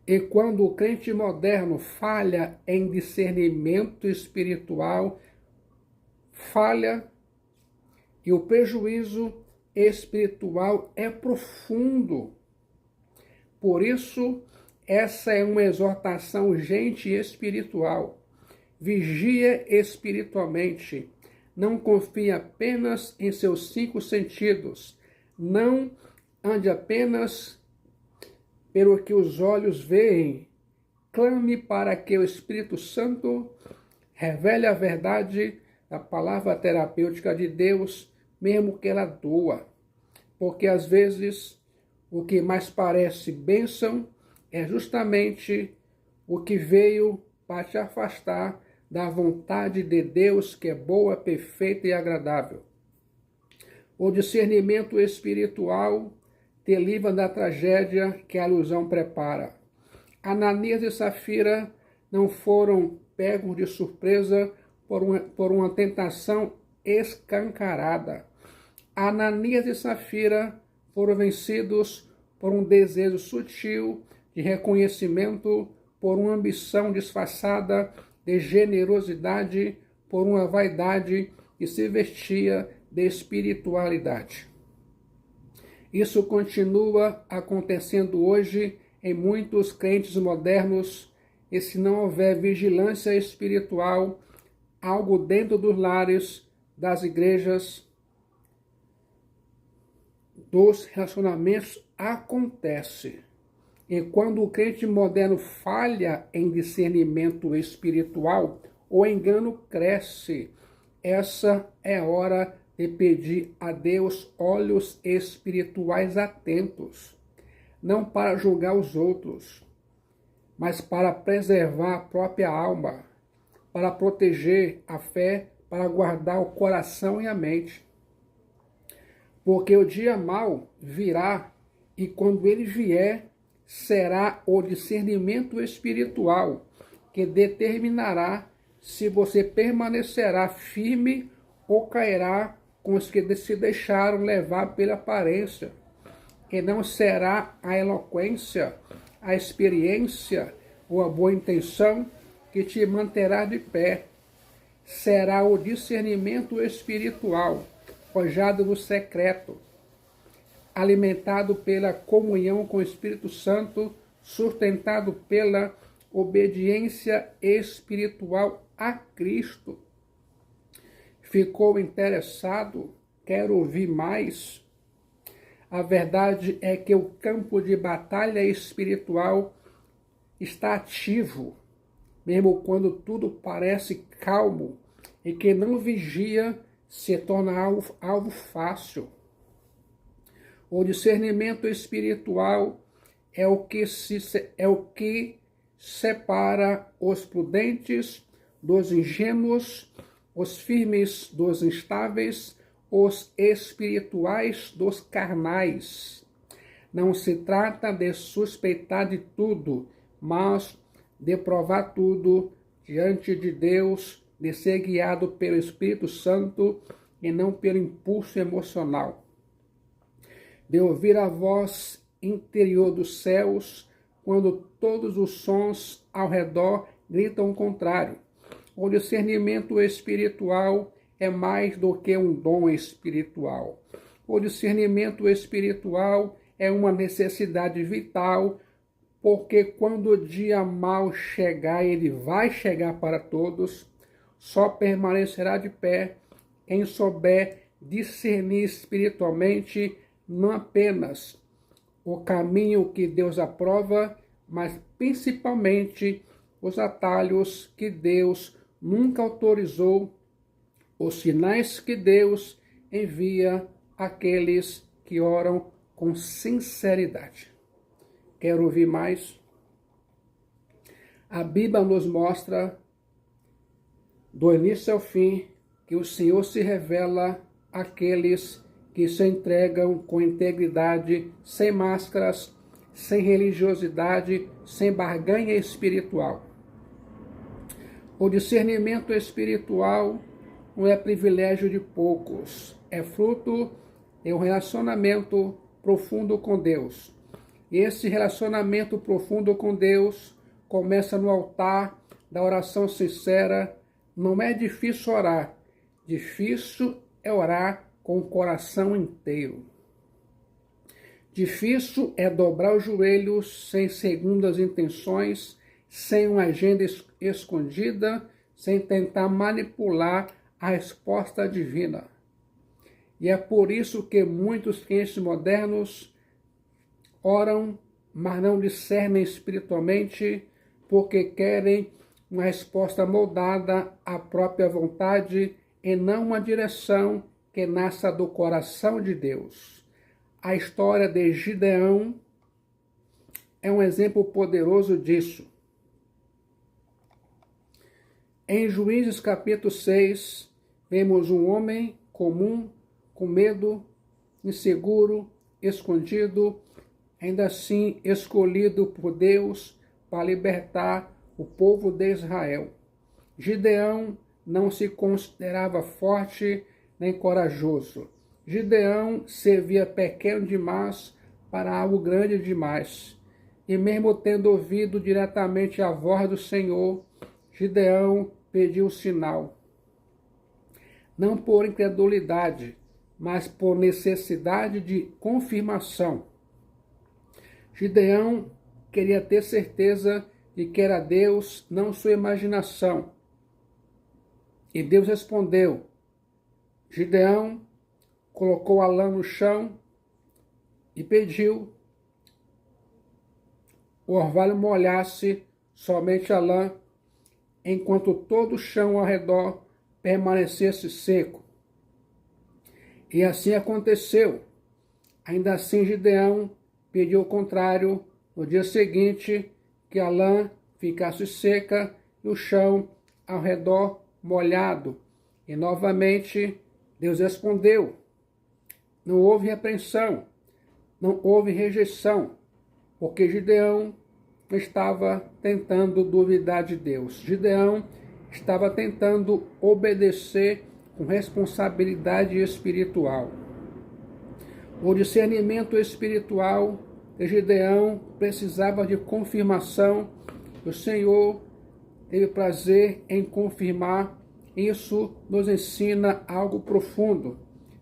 E quando o crente moderno falha em discernimento espiritual, falha, e o prejuízo espiritual é profundo. Por isso, essa é uma exortação urgente e espiritual. Vigia espiritualmente. Não confie apenas em seus 5 sentidos. Não ande apenas pelo que os olhos veem. Clame para que o Espírito Santo revele a verdade da palavra terapêutica de Deus, mesmo que ela doa. Porque às vezes o que mais parece bênção é justamente o que veio para te afastar da vontade de Deus, que é boa, perfeita e agradável. O discernimento espiritual te livra da tragédia que a ilusão prepara. Ananias e Safira não foram pegos de surpresa por uma tentação escancarada. Ananias e Safira foram vencidos por um desejo sutil de reconhecimento, por uma ambição disfarçada de generosidade, por uma vaidade que se vestia de espiritualidade. Isso continua acontecendo hoje em muitos crentes modernos e se não houver vigilância espiritual, algo dentro dos lares, das igrejas, dos relacionamentos acontece. E quando o crente moderno falha em discernimento espiritual, o engano cresce. Essa é a hora de pedir a Deus olhos espirituais atentos, não para julgar os outros, mas para preservar a própria alma, para proteger a fé, para guardar o coração e a mente. Porque o dia mau virá, e quando ele vier, será o discernimento espiritual que determinará se você permanecerá firme ou cairá com os que se deixaram levar pela aparência. E não será a eloquência, a experiência ou a boa intenção que te manterá de pé. Será o discernimento espiritual, forjado no secreto, alimentado pela comunhão com o Espírito Santo, sustentado pela obediência espiritual a Cristo. Ficou interessado? Quer ouvir mais? A verdade é que o campo de batalha espiritual está ativo, mesmo quando tudo parece calmo, e quem não vigia se torna alvo fácil. O discernimento espiritual é o que separa os prudentes dos ingênuos, os firmes dos instáveis, os espirituais dos carnais. Não se trata de suspeitar de tudo, mas de provar tudo diante de Deus, de ser guiado pelo Espírito Santo e não pelo impulso emocional. De ouvir a voz interior dos céus quando todos os sons ao redor gritam o contrário. O discernimento espiritual é mais do que um dom espiritual. O discernimento espiritual é uma necessidade vital, porque quando o dia mau chegar, ele vai chegar para todos, só permanecerá de pé quem souber discernir espiritualmente não apenas o caminho que Deus aprova, mas principalmente os atalhos que Deus nunca autorizou, os sinais que Deus envia àqueles que oram com sinceridade. Quer ouvir mais? A Bíblia nos mostra, do início ao fim, que o Senhor se revela àqueles que se entregam com integridade, sem máscaras, sem religiosidade, sem barganha espiritual. O discernimento espiritual não é privilégio de poucos, é fruto de um relacionamento profundo com Deus. E esse relacionamento profundo com Deus começa no altar da oração sincera. Não é difícil orar, difícil é orar com o coração inteiro. Difícil é dobrar os joelhos sem segundas intenções, sem uma agenda escondida, sem tentar manipular a resposta divina. E é por isso que muitos crentes modernos oram, mas não discernem espiritualmente, porque querem uma resposta moldada à própria vontade e não uma direção que nasça do coração de Deus. A história de Gideão é um exemplo poderoso disso. Em Juízes capítulo 6, vemos um homem comum, com medo, inseguro, escondido, ainda assim escolhido por Deus para libertar o povo de Israel. Gideão não se considerava forte nem corajoso. Gideão se via pequeno demais para algo grande demais. E mesmo tendo ouvido diretamente a voz do Senhor, Gideão pediu sinal. Não por incredulidade, mas por necessidade de confirmação. Gideão queria ter certeza e que era Deus, não sua imaginação. E Deus respondeu. Gideão colocou a lã no chão e pediu o orvalho molhasse somente a lã, enquanto todo o chão ao redor permanecesse seco. E assim aconteceu. Ainda assim Gideão pediu o contrário no dia seguinte, que a lã ficasse seca e o chão ao redor molhado. E novamente Deus respondeu. Não houve repreensão, não houve rejeição, porque Gideão estava tentando duvidar de Deus. Gideão estava tentando obedecer com responsabilidade espiritual. O discernimento espiritual de Gideão precisava de confirmação. O Senhor teve prazer em confirmar. Isso nos ensina algo profundo.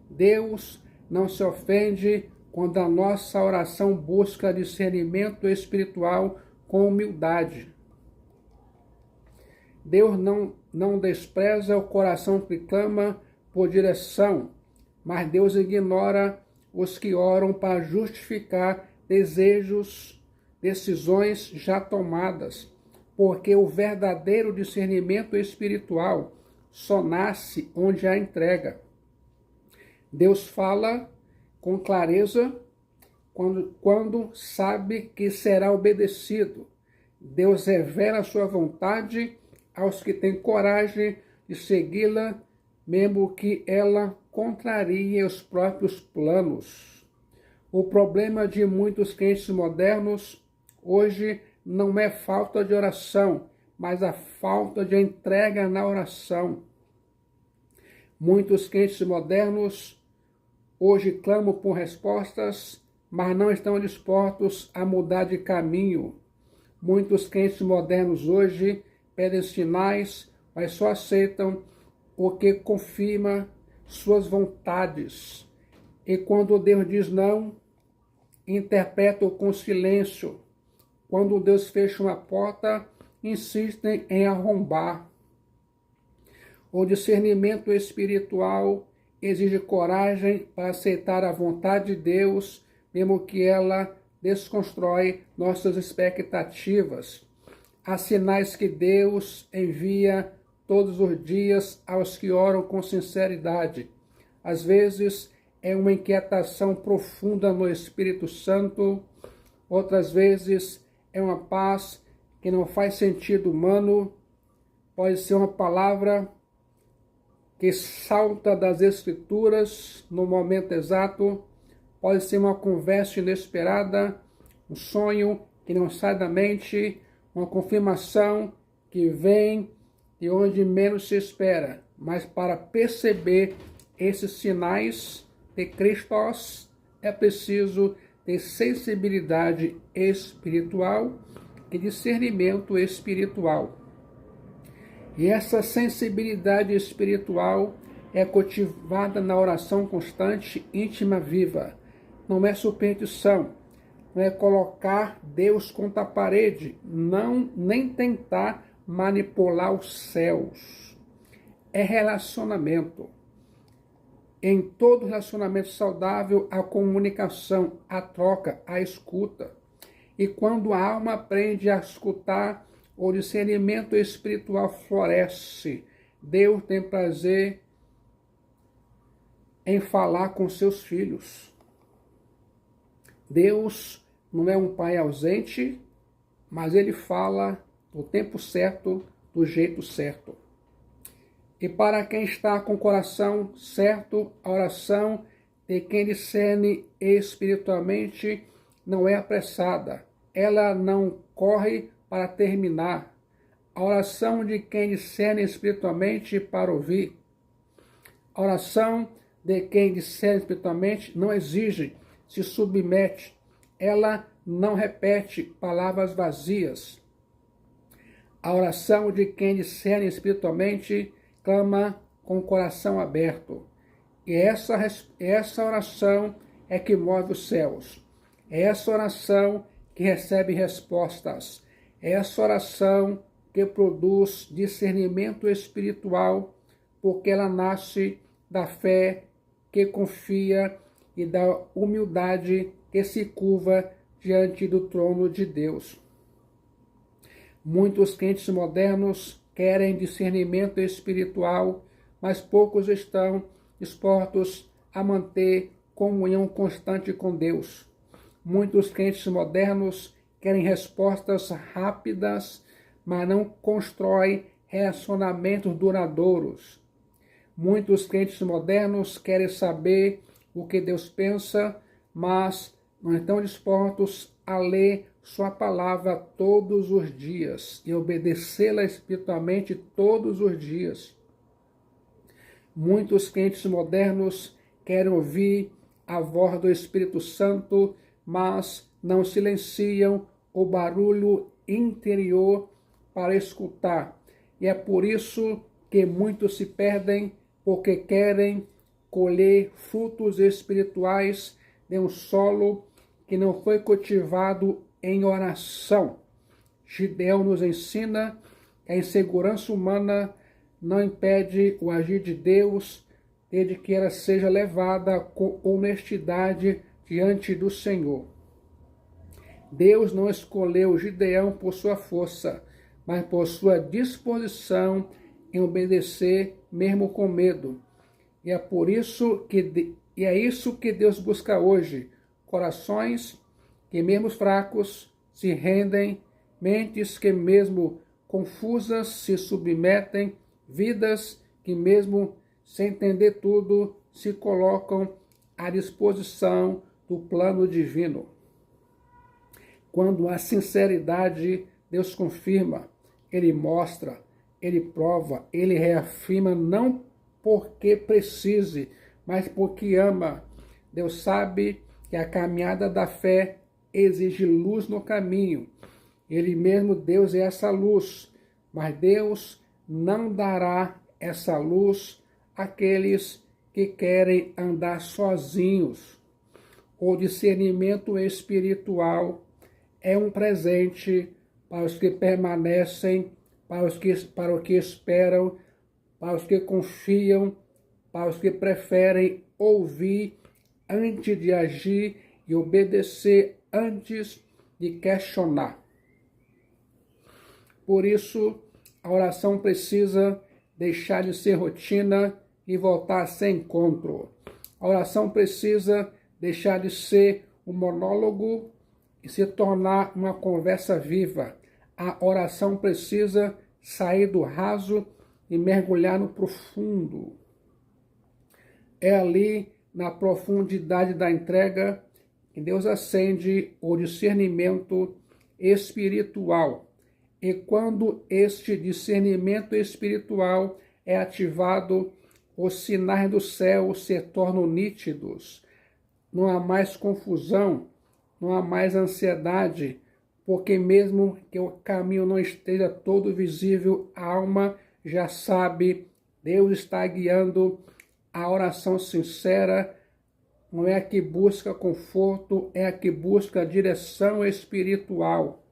Deus não se ofende quando a nossa oração busca discernimento espiritual com humildade. Deus não despreza o coração que clama por direção, mas Deus ignora os que oram para justificar desejos, decisões já tomadas, porque o verdadeiro discernimento espiritual só nasce onde há entrega. Deus fala com clareza quando sabe que será obedecido. Deus revela a sua vontade aos que têm coragem de segui-la, mesmo que ela contrarie os próprios planos. O problema de muitos crentes modernos hoje não é falta de oração, mas a falta de entrega na oração. Muitos crentes modernos hoje clamam por respostas, mas não estão dispostos a mudar de caminho. Muitos crentes modernos hoje pedem sinais, mas só aceitam o que confirma suas vontades. E quando Deus diz não, interpretam com silêncio. Quando Deus fecha uma porta, insistem em arrombar. O discernimento espiritual exige coragem para aceitar a vontade de Deus, mesmo que ela desconstrói nossas expectativas. Há sinais que Deus envia todos os dias aos que oram com sinceridade. Às vezes é uma inquietação profunda no Espírito Santo, outras vezes é uma paz que não faz sentido humano, pode ser uma palavra que salta das Escrituras no momento exato, pode ser uma conversa inesperada, um sonho que não sai da mente, uma confirmação que vem de onde menos se espera. Mas para perceber esses sinais de Cristo, é preciso ter sensibilidade espiritual e discernimento espiritual. E essa sensibilidade espiritual é cultivada na oração constante, íntima, viva. Não é superstição, não é colocar Deus contra a parede, nem tentar manipular os céus. É relacionamento. Em todo relacionamento saudável, a comunicação, a troca, a escuta. E quando a alma aprende a escutar, o discernimento espiritual floresce. Deus tem prazer em falar com seus filhos. Deus não é um pai ausente, mas ele fala no tempo certo, do jeito certo. E para quem está com o coração certo, a oração de quem discerne espiritualmente não é apressada. Ela não corre para terminar. A oração de quem discerne espiritualmente para ouvir. A oração de quem discerne espiritualmente não exige, se submete. Ela não repete palavras vazias. A oração de quem discerne espiritualmente clama com o coração aberto. E essa oração é que move os céus. É essa oração que recebe respostas. É essa oração que produz discernimento espiritual, porque ela nasce da fé que confia e da humildade que se curva diante do trono de Deus. Muitos crentes modernos querem discernimento espiritual, mas poucos estão dispostos a manter comunhão constante com Deus. Muitos crentes modernos querem respostas rápidas, mas não constroem relacionamentos duradouros. Muitos crentes modernos querem saber o que Deus pensa, mas não estão dispostos a ler sua palavra todos os dias e obedecê-la espiritualmente todos os dias. Muitos crentes modernos querem ouvir a voz do Espírito Santo, mas não silenciam o barulho interior para escutar. E é por isso que muitos se perdem, porque querem colher frutos espirituais de um solo que não foi cultivado em oração. Gideão nos ensina que a insegurança humana não impede o agir de Deus, desde que ela seja levada com honestidade diante do Senhor. Deus não escolheu Gideão por sua força, mas por sua disposição em obedecer mesmo com medo. E é isso que Deus busca hoje: corações que mesmo fracos se rendem, mentes que mesmo confusas se submetem, vidas que mesmo sem entender tudo se colocam à disposição do plano divino. Quando há sinceridade, Deus confirma, Ele mostra, Ele prova, Ele reafirma, não porque precise, mas porque ama. Deus sabe que a caminhada da fé exige luz no caminho. Ele mesmo, Deus, é essa luz, mas Deus não dará essa luz àqueles que querem andar sozinhos. O discernimento espiritual é um presente para os que permanecem, para os que esperam, para os que confiam, para os que preferem ouvir antes de agir e obedecer antes de questionar. Por isso, a oração precisa deixar de ser rotina e voltar a ser encontro. A oração precisa deixar de ser um monólogo e se tornar uma conversa viva. A oração precisa sair do raso e mergulhar no profundo. É ali, na profundidade da entrega, que Deus acende o discernimento espiritual. E quando este discernimento espiritual é ativado, os sinais do céu se tornam nítidos. Não há mais confusão, não há mais ansiedade, porque mesmo que o caminho não esteja todo visível, a alma já sabe, Deus está guiando. A oração sincera não é a que busca conforto, é a que busca direção espiritual.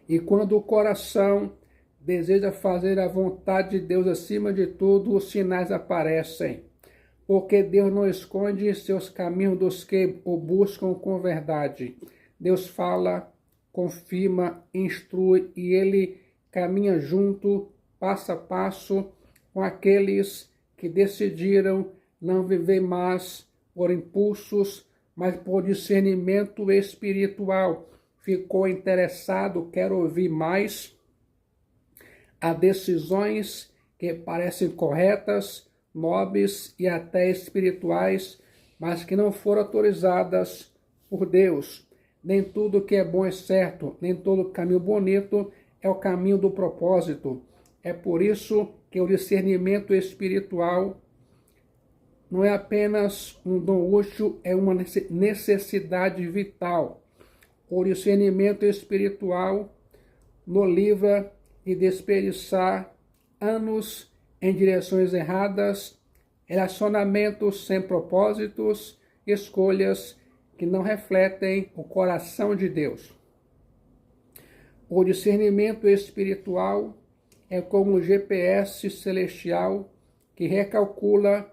E quando o coração deseja fazer a vontade de Deus acima de tudo, os sinais aparecem. Porque Deus não esconde seus caminhos dos que o buscam com verdade. Deus fala, confirma, instrui e Ele caminha junto, passo a passo, com aqueles que decidiram não viver mais por impulsos, mas por discernimento espiritual. Ficou interessado, quer ouvir mais. Há decisões que parecem corretas, nobres e até espirituais, mas que não foram autorizadas por Deus. Nem tudo que é bom é certo, nem todo caminho bonito é o caminho do propósito. É por isso que o discernimento espiritual não é apenas um dom útil, é uma necessidade vital. O discernimento espiritual nos livra de desperdiçar anos em direções erradas, relacionamentos sem propósitos, escolhas que não refletem o coração de Deus. O discernimento espiritual é como o GPS celestial que recalcula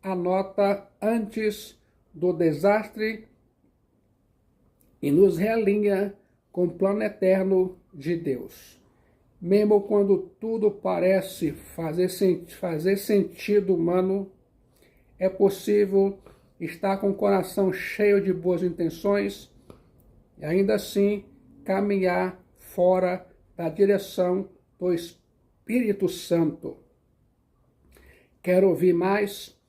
a nota antes do desastre e nos realinha com o plano eterno de Deus. Mesmo quando tudo parece fazer sentido humano, é possível estar com o coração cheio de boas intenções e ainda assim caminhar fora da direção do Espírito Santo. Quer ouvir mais?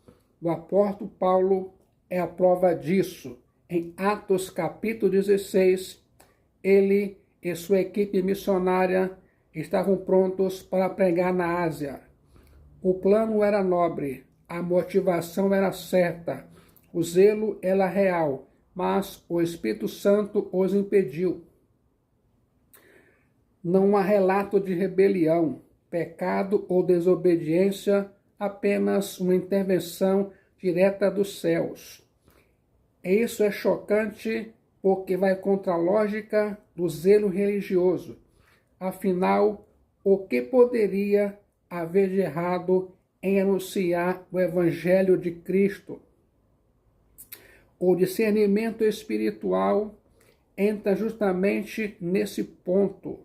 O apóstolo Paulo é a prova disso. Em Atos capítulo 16, ele e sua equipe missionária estavam prontos para pregar na Ásia. O plano era nobre, a motivação era certa, o zelo era real, mas o Espírito Santo os impediu. Não há relato de rebelião, pecado ou desobediência, apenas uma intervenção direta dos céus. Isso é chocante porque vai contra a lógica do zelo religioso. Afinal, o que poderia haver de errado em anunciar o Evangelho de Cristo? O discernimento espiritual entra justamente nesse ponto.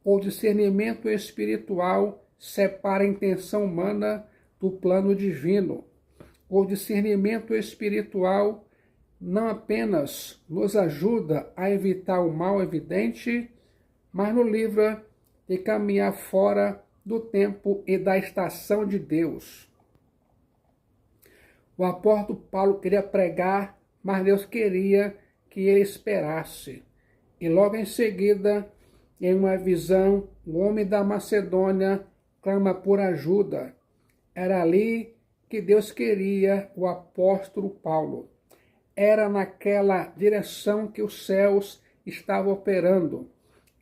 O discernimento espiritual separa a intenção humana do plano divino. O discernimento espiritual não apenas nos ajuda a evitar o mal evidente, mas nos livra de caminhar fora do tempo e da estação de Deus. O apóstolo Paulo queria pregar, mas Deus queria que ele esperasse. E logo em seguida, em uma visão, o homem da Macedônia clama por ajuda. Era ali que Deus queria o apóstolo Paulo. Era naquela direção que os céus estavam operando.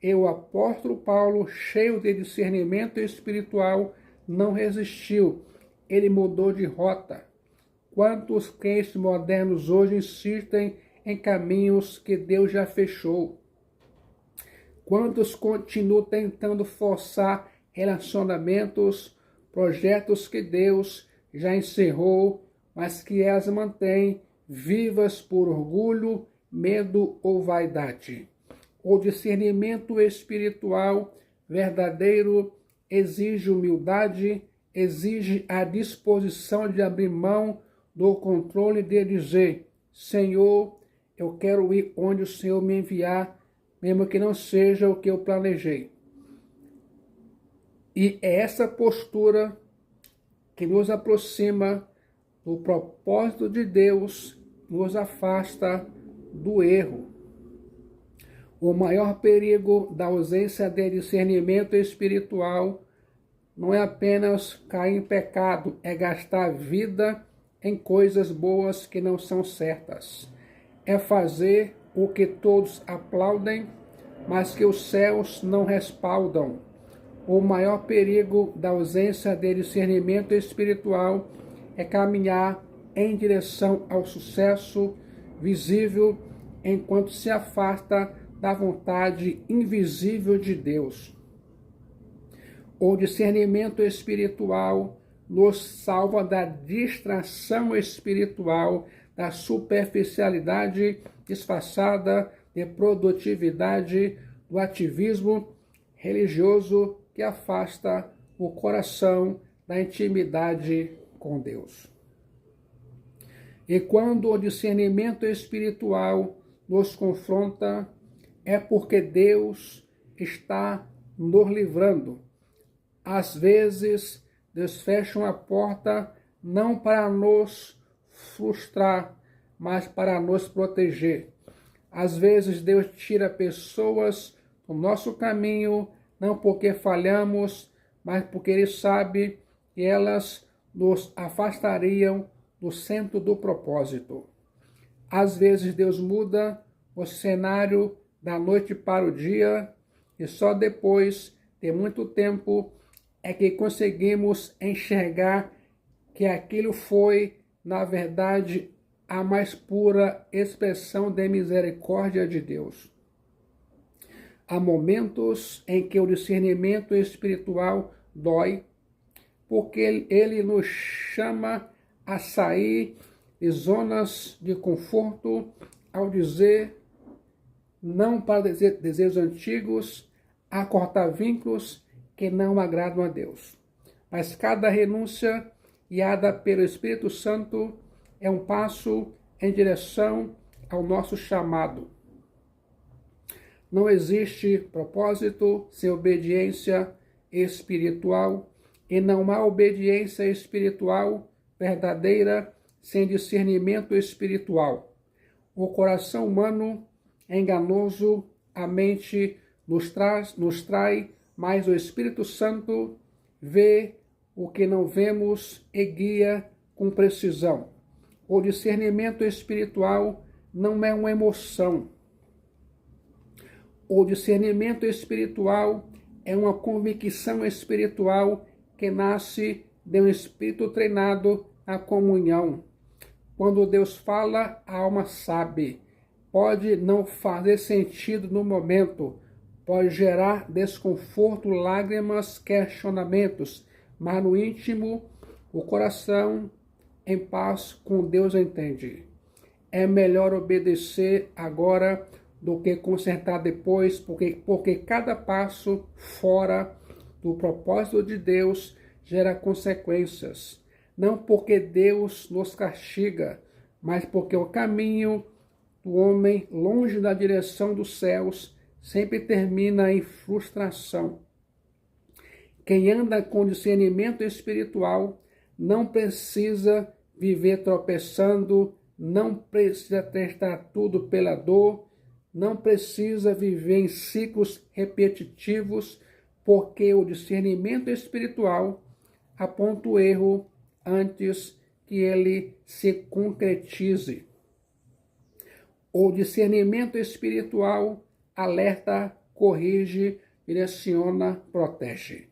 E o apóstolo Paulo, cheio de discernimento espiritual, não resistiu. Ele mudou de rota. Quantos crentes modernos hoje insistem em caminhos que Deus já fechou? Quantos continuam tentando forçar relacionamentos, projetos que Deus já encerrou, mas que elas mantêm vivas por orgulho, medo ou vaidade? O discernimento espiritual verdadeiro exige humildade, exige a disposição de abrir mão do controle de dizer: Senhor, eu quero ir onde o Senhor me enviar, mesmo que não seja o que eu planejei. E é essa postura que nos aproxima do propósito de Deus, nos afasta do erro. O maior perigo da ausência de discernimento espiritual não é apenas cair em pecado, é gastar a vida em coisas boas que não são certas. É fazer o que todos aplaudem, mas que os céus não respaldam. O maior perigo da ausência de discernimento espiritual é caminhar em direção ao sucesso visível enquanto se afasta da vontade invisível de Deus. O discernimento espiritual nos salva da distração espiritual, da superficialidade disfarçada de produtividade, do ativismo religioso que afasta o coração da intimidade com Deus. E quando o discernimento espiritual nos confronta, é porque Deus está nos livrando. Às vezes, Deus fecha uma porta não para nos frustrar, mas para nos proteger. Às vezes, Deus tira pessoas do nosso caminho, não porque falhamos, mas porque Ele sabe que elas nos afastariam do centro do propósito. Às vezes, Deus muda o cenário da noite para o dia e só depois de muito tempo é que conseguimos enxergar que aquilo foi, na verdade, a mais pura expressão de misericórdia de Deus. Há momentos em que o discernimento espiritual dói, porque ele nos chama a sair de zonas de conforto ao dizer não para desejos antigos, a cortar vínculos que não agradam a Deus. Mas cada renúncia guiada pelo Espírito Santo é um passo em direção ao nosso chamado. Não existe propósito sem obediência espiritual e não há obediência espiritual verdadeira sem discernimento espiritual. O coração humano é enganoso, a mente nos trai, mas o Espírito Santo vê o que não vemos e guia com precisão. O discernimento espiritual não é uma emoção. O discernimento espiritual é uma convicção espiritual que nasce de um espírito treinado na comunhão. Quando Deus fala, a alma sabe. Pode não fazer sentido no momento, pode gerar desconforto, lágrimas, questionamentos, mas no íntimo, o coração em paz com Deus entende. É melhor obedecer agora do que consertar depois, porque cada passo fora do propósito de Deus gera consequências. Não porque Deus nos castiga, mas porque o caminho do homem longe da direção dos céus sempre termina em frustração. Quem anda com discernimento espiritual não precisa viver tropeçando, não precisa testar tudo pela dor, não precisa viver em ciclos repetitivos, porque o discernimento espiritual aponta o erro antes que ele se concretize. O discernimento espiritual alerta, corrige, direciona, protege.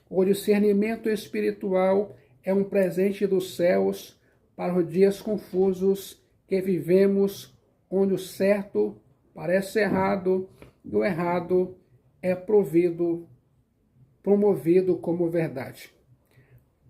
O discernimento espiritual é um presente dos céus para os dias confusos que vivemos, onde o certo parece errado e o errado é promovido como verdade.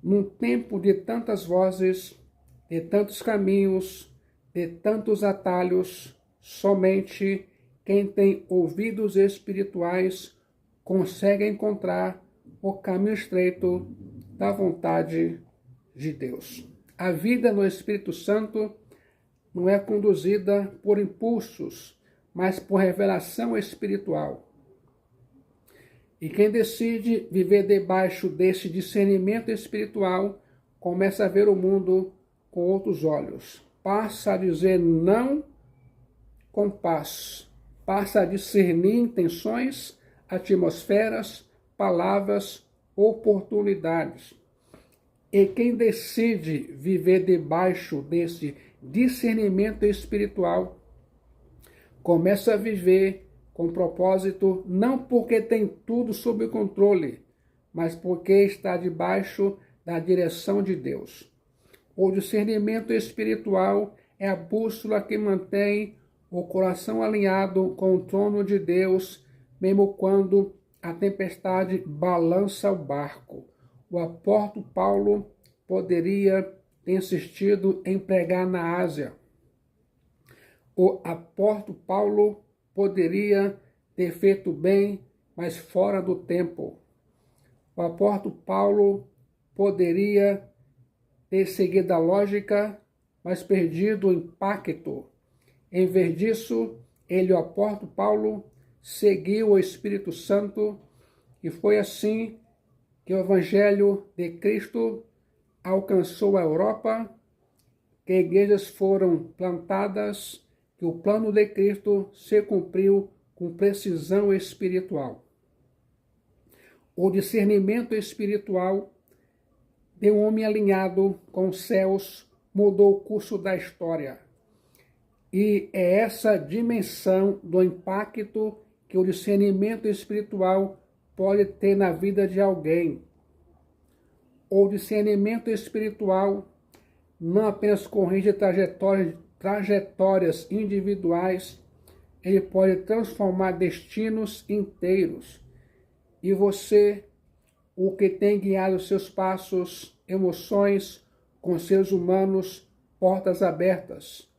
Num tempo de tantas vozes, de tantos caminhos, de tantos atalhos, somente quem tem ouvidos espirituais consegue encontrar o caminho estreito da vontade de Deus. A vida no Espírito Santo não é conduzida por impulsos, mas por revelação espiritual. E quem decide viver debaixo desse discernimento espiritual começa a ver o mundo com outros olhos. Passa a dizer não com paz. Passa a discernir intenções, atmosferas, palavras, oportunidades. E quem decide viver debaixo desse discernimento espiritual começa a viver com propósito, não porque tem tudo sob controle, mas porque está debaixo da direção de Deus. O discernimento espiritual é a bússola que mantém o coração alinhado com o trono de Deus, mesmo quando a tempestade balança o barco. O apóstolo Paulo poderia ter insistido em pregar na Ásia. O apóstolo Paulo poderia ter feito bem, mas fora do tempo. O apóstolo Paulo poderia ter seguido a lógica, mas perdido o impacto. Em vez disso, o apóstolo Paulo, seguiu o Espírito Santo, e foi assim que o Evangelho de Cristo alcançou a Europa, que igrejas foram plantadas, que o plano de Cristo se cumpriu com precisão espiritual. O discernimento espiritual de um homem alinhado com os céus mudou o curso da história. E é essa dimensão do impacto que o discernimento espiritual pode ter na vida de alguém. O discernimento espiritual não apenas corrige trajetórias individuais, ele pode transformar destinos inteiros. E você, o que tem guiado seus passos, emoções, conselhos humanos, portas abertas.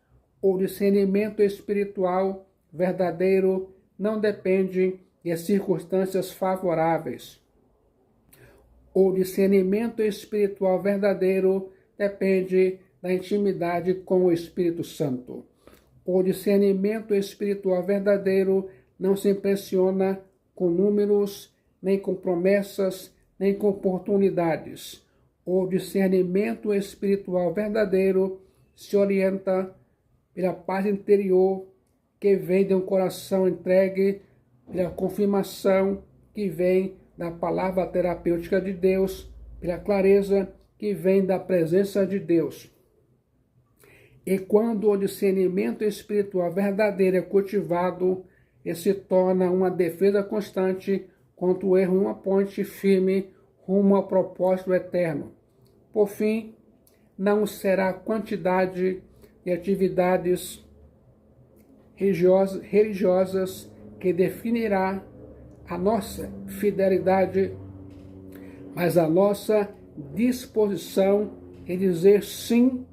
O discernimento espiritual verdadeiro não depende de circunstâncias favoráveis. O discernimento espiritual verdadeiro depende da intimidade com o Espírito Santo. O discernimento espiritual verdadeiro não se impressiona com números, nem com promessas, nem com oportunidades. O discernimento espiritual verdadeiro se orienta pela paz interior que vem de um coração entregue, pela confirmação que vem da palavra terapêutica de Deus, pela clareza que vem da presença de Deus. E quando o discernimento espiritual verdadeiro é cultivado, ele se torna uma defesa constante contra o erro, uma ponte firme rumo ao propósito eterno. Por fim, não será a quantidade de atividades religiosas que definirá a nossa fidelidade, mas a nossa disposição em dizer sim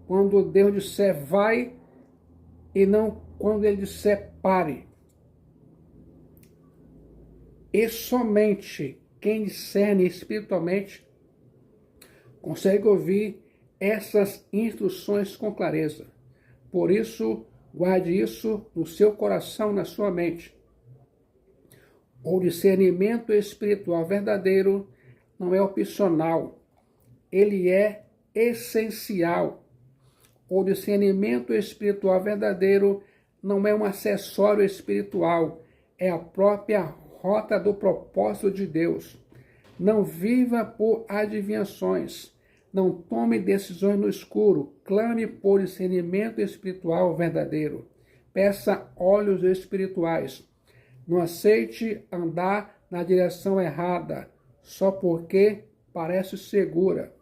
quando Deus disser vai e não quando Ele disser pare. E somente quem discerne espiritualmente consegue ouvir essas instruções com clareza. Por isso, guarde isso no seu coração, na sua mente. O discernimento espiritual verdadeiro não é opcional, ele é essencial. O discernimento espiritual verdadeiro não é um acessório espiritual, é a própria rota do propósito de Deus. Não viva por adivinhações, não tome decisões no escuro, clame por discernimento espiritual verdadeiro. Peça olhos espirituais. Não aceite andar na direção errada, só porque parece segura.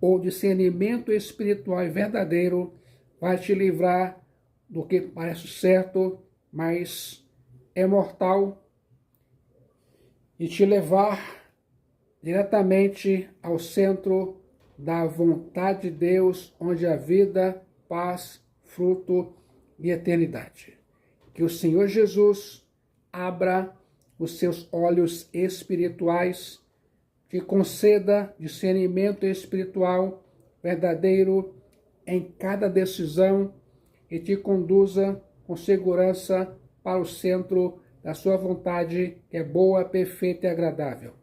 O discernimento espiritual verdadeiro vai te livrar do que parece certo, mas é mortal, e te levar diretamente ao centro da vontade de Deus, onde há vida, paz, fruto e eternidade. Que o Senhor Jesus abra os seus olhos espirituais, te conceda discernimento espiritual verdadeiro em cada decisão e te conduza com segurança para o centro da sua vontade, que é boa, perfeita e agradável.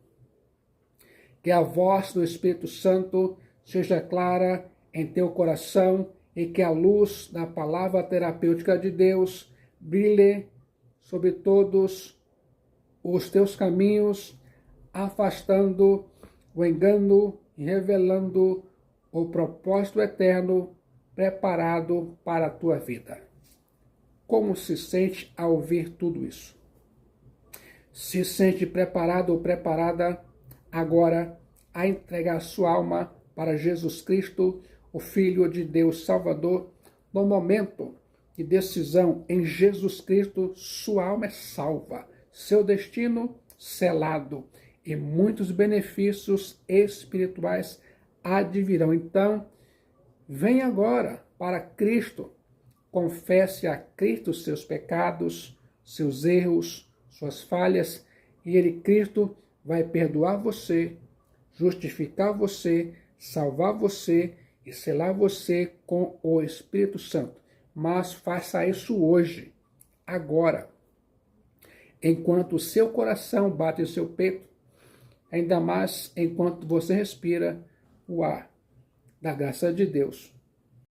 Que a voz do Espírito Santo seja clara em teu coração e que a luz da palavra terapêutica de Deus brilhe sobre todos os teus caminhos, afastando o engano e revelando o propósito eterno preparado para a tua vida. Como se sente ao ouvir tudo isso? Se sente preparado ou preparada agora a entregar sua alma para Jesus Cristo, o Filho de Deus Salvador? No momento de decisão em Jesus Cristo, sua alma é salva, seu destino selado e muitos benefícios espirituais advirão. Então, vem agora para Cristo, confesse a Cristo seus pecados, seus erros, suas falhas, e Ele, Cristo, vai perdoar você, justificar você, salvar você e selar você com o Espírito Santo. Mas faça isso hoje, agora, enquanto o seu coração bate em seu peito, ainda mais enquanto você respira o ar da graça de Deus.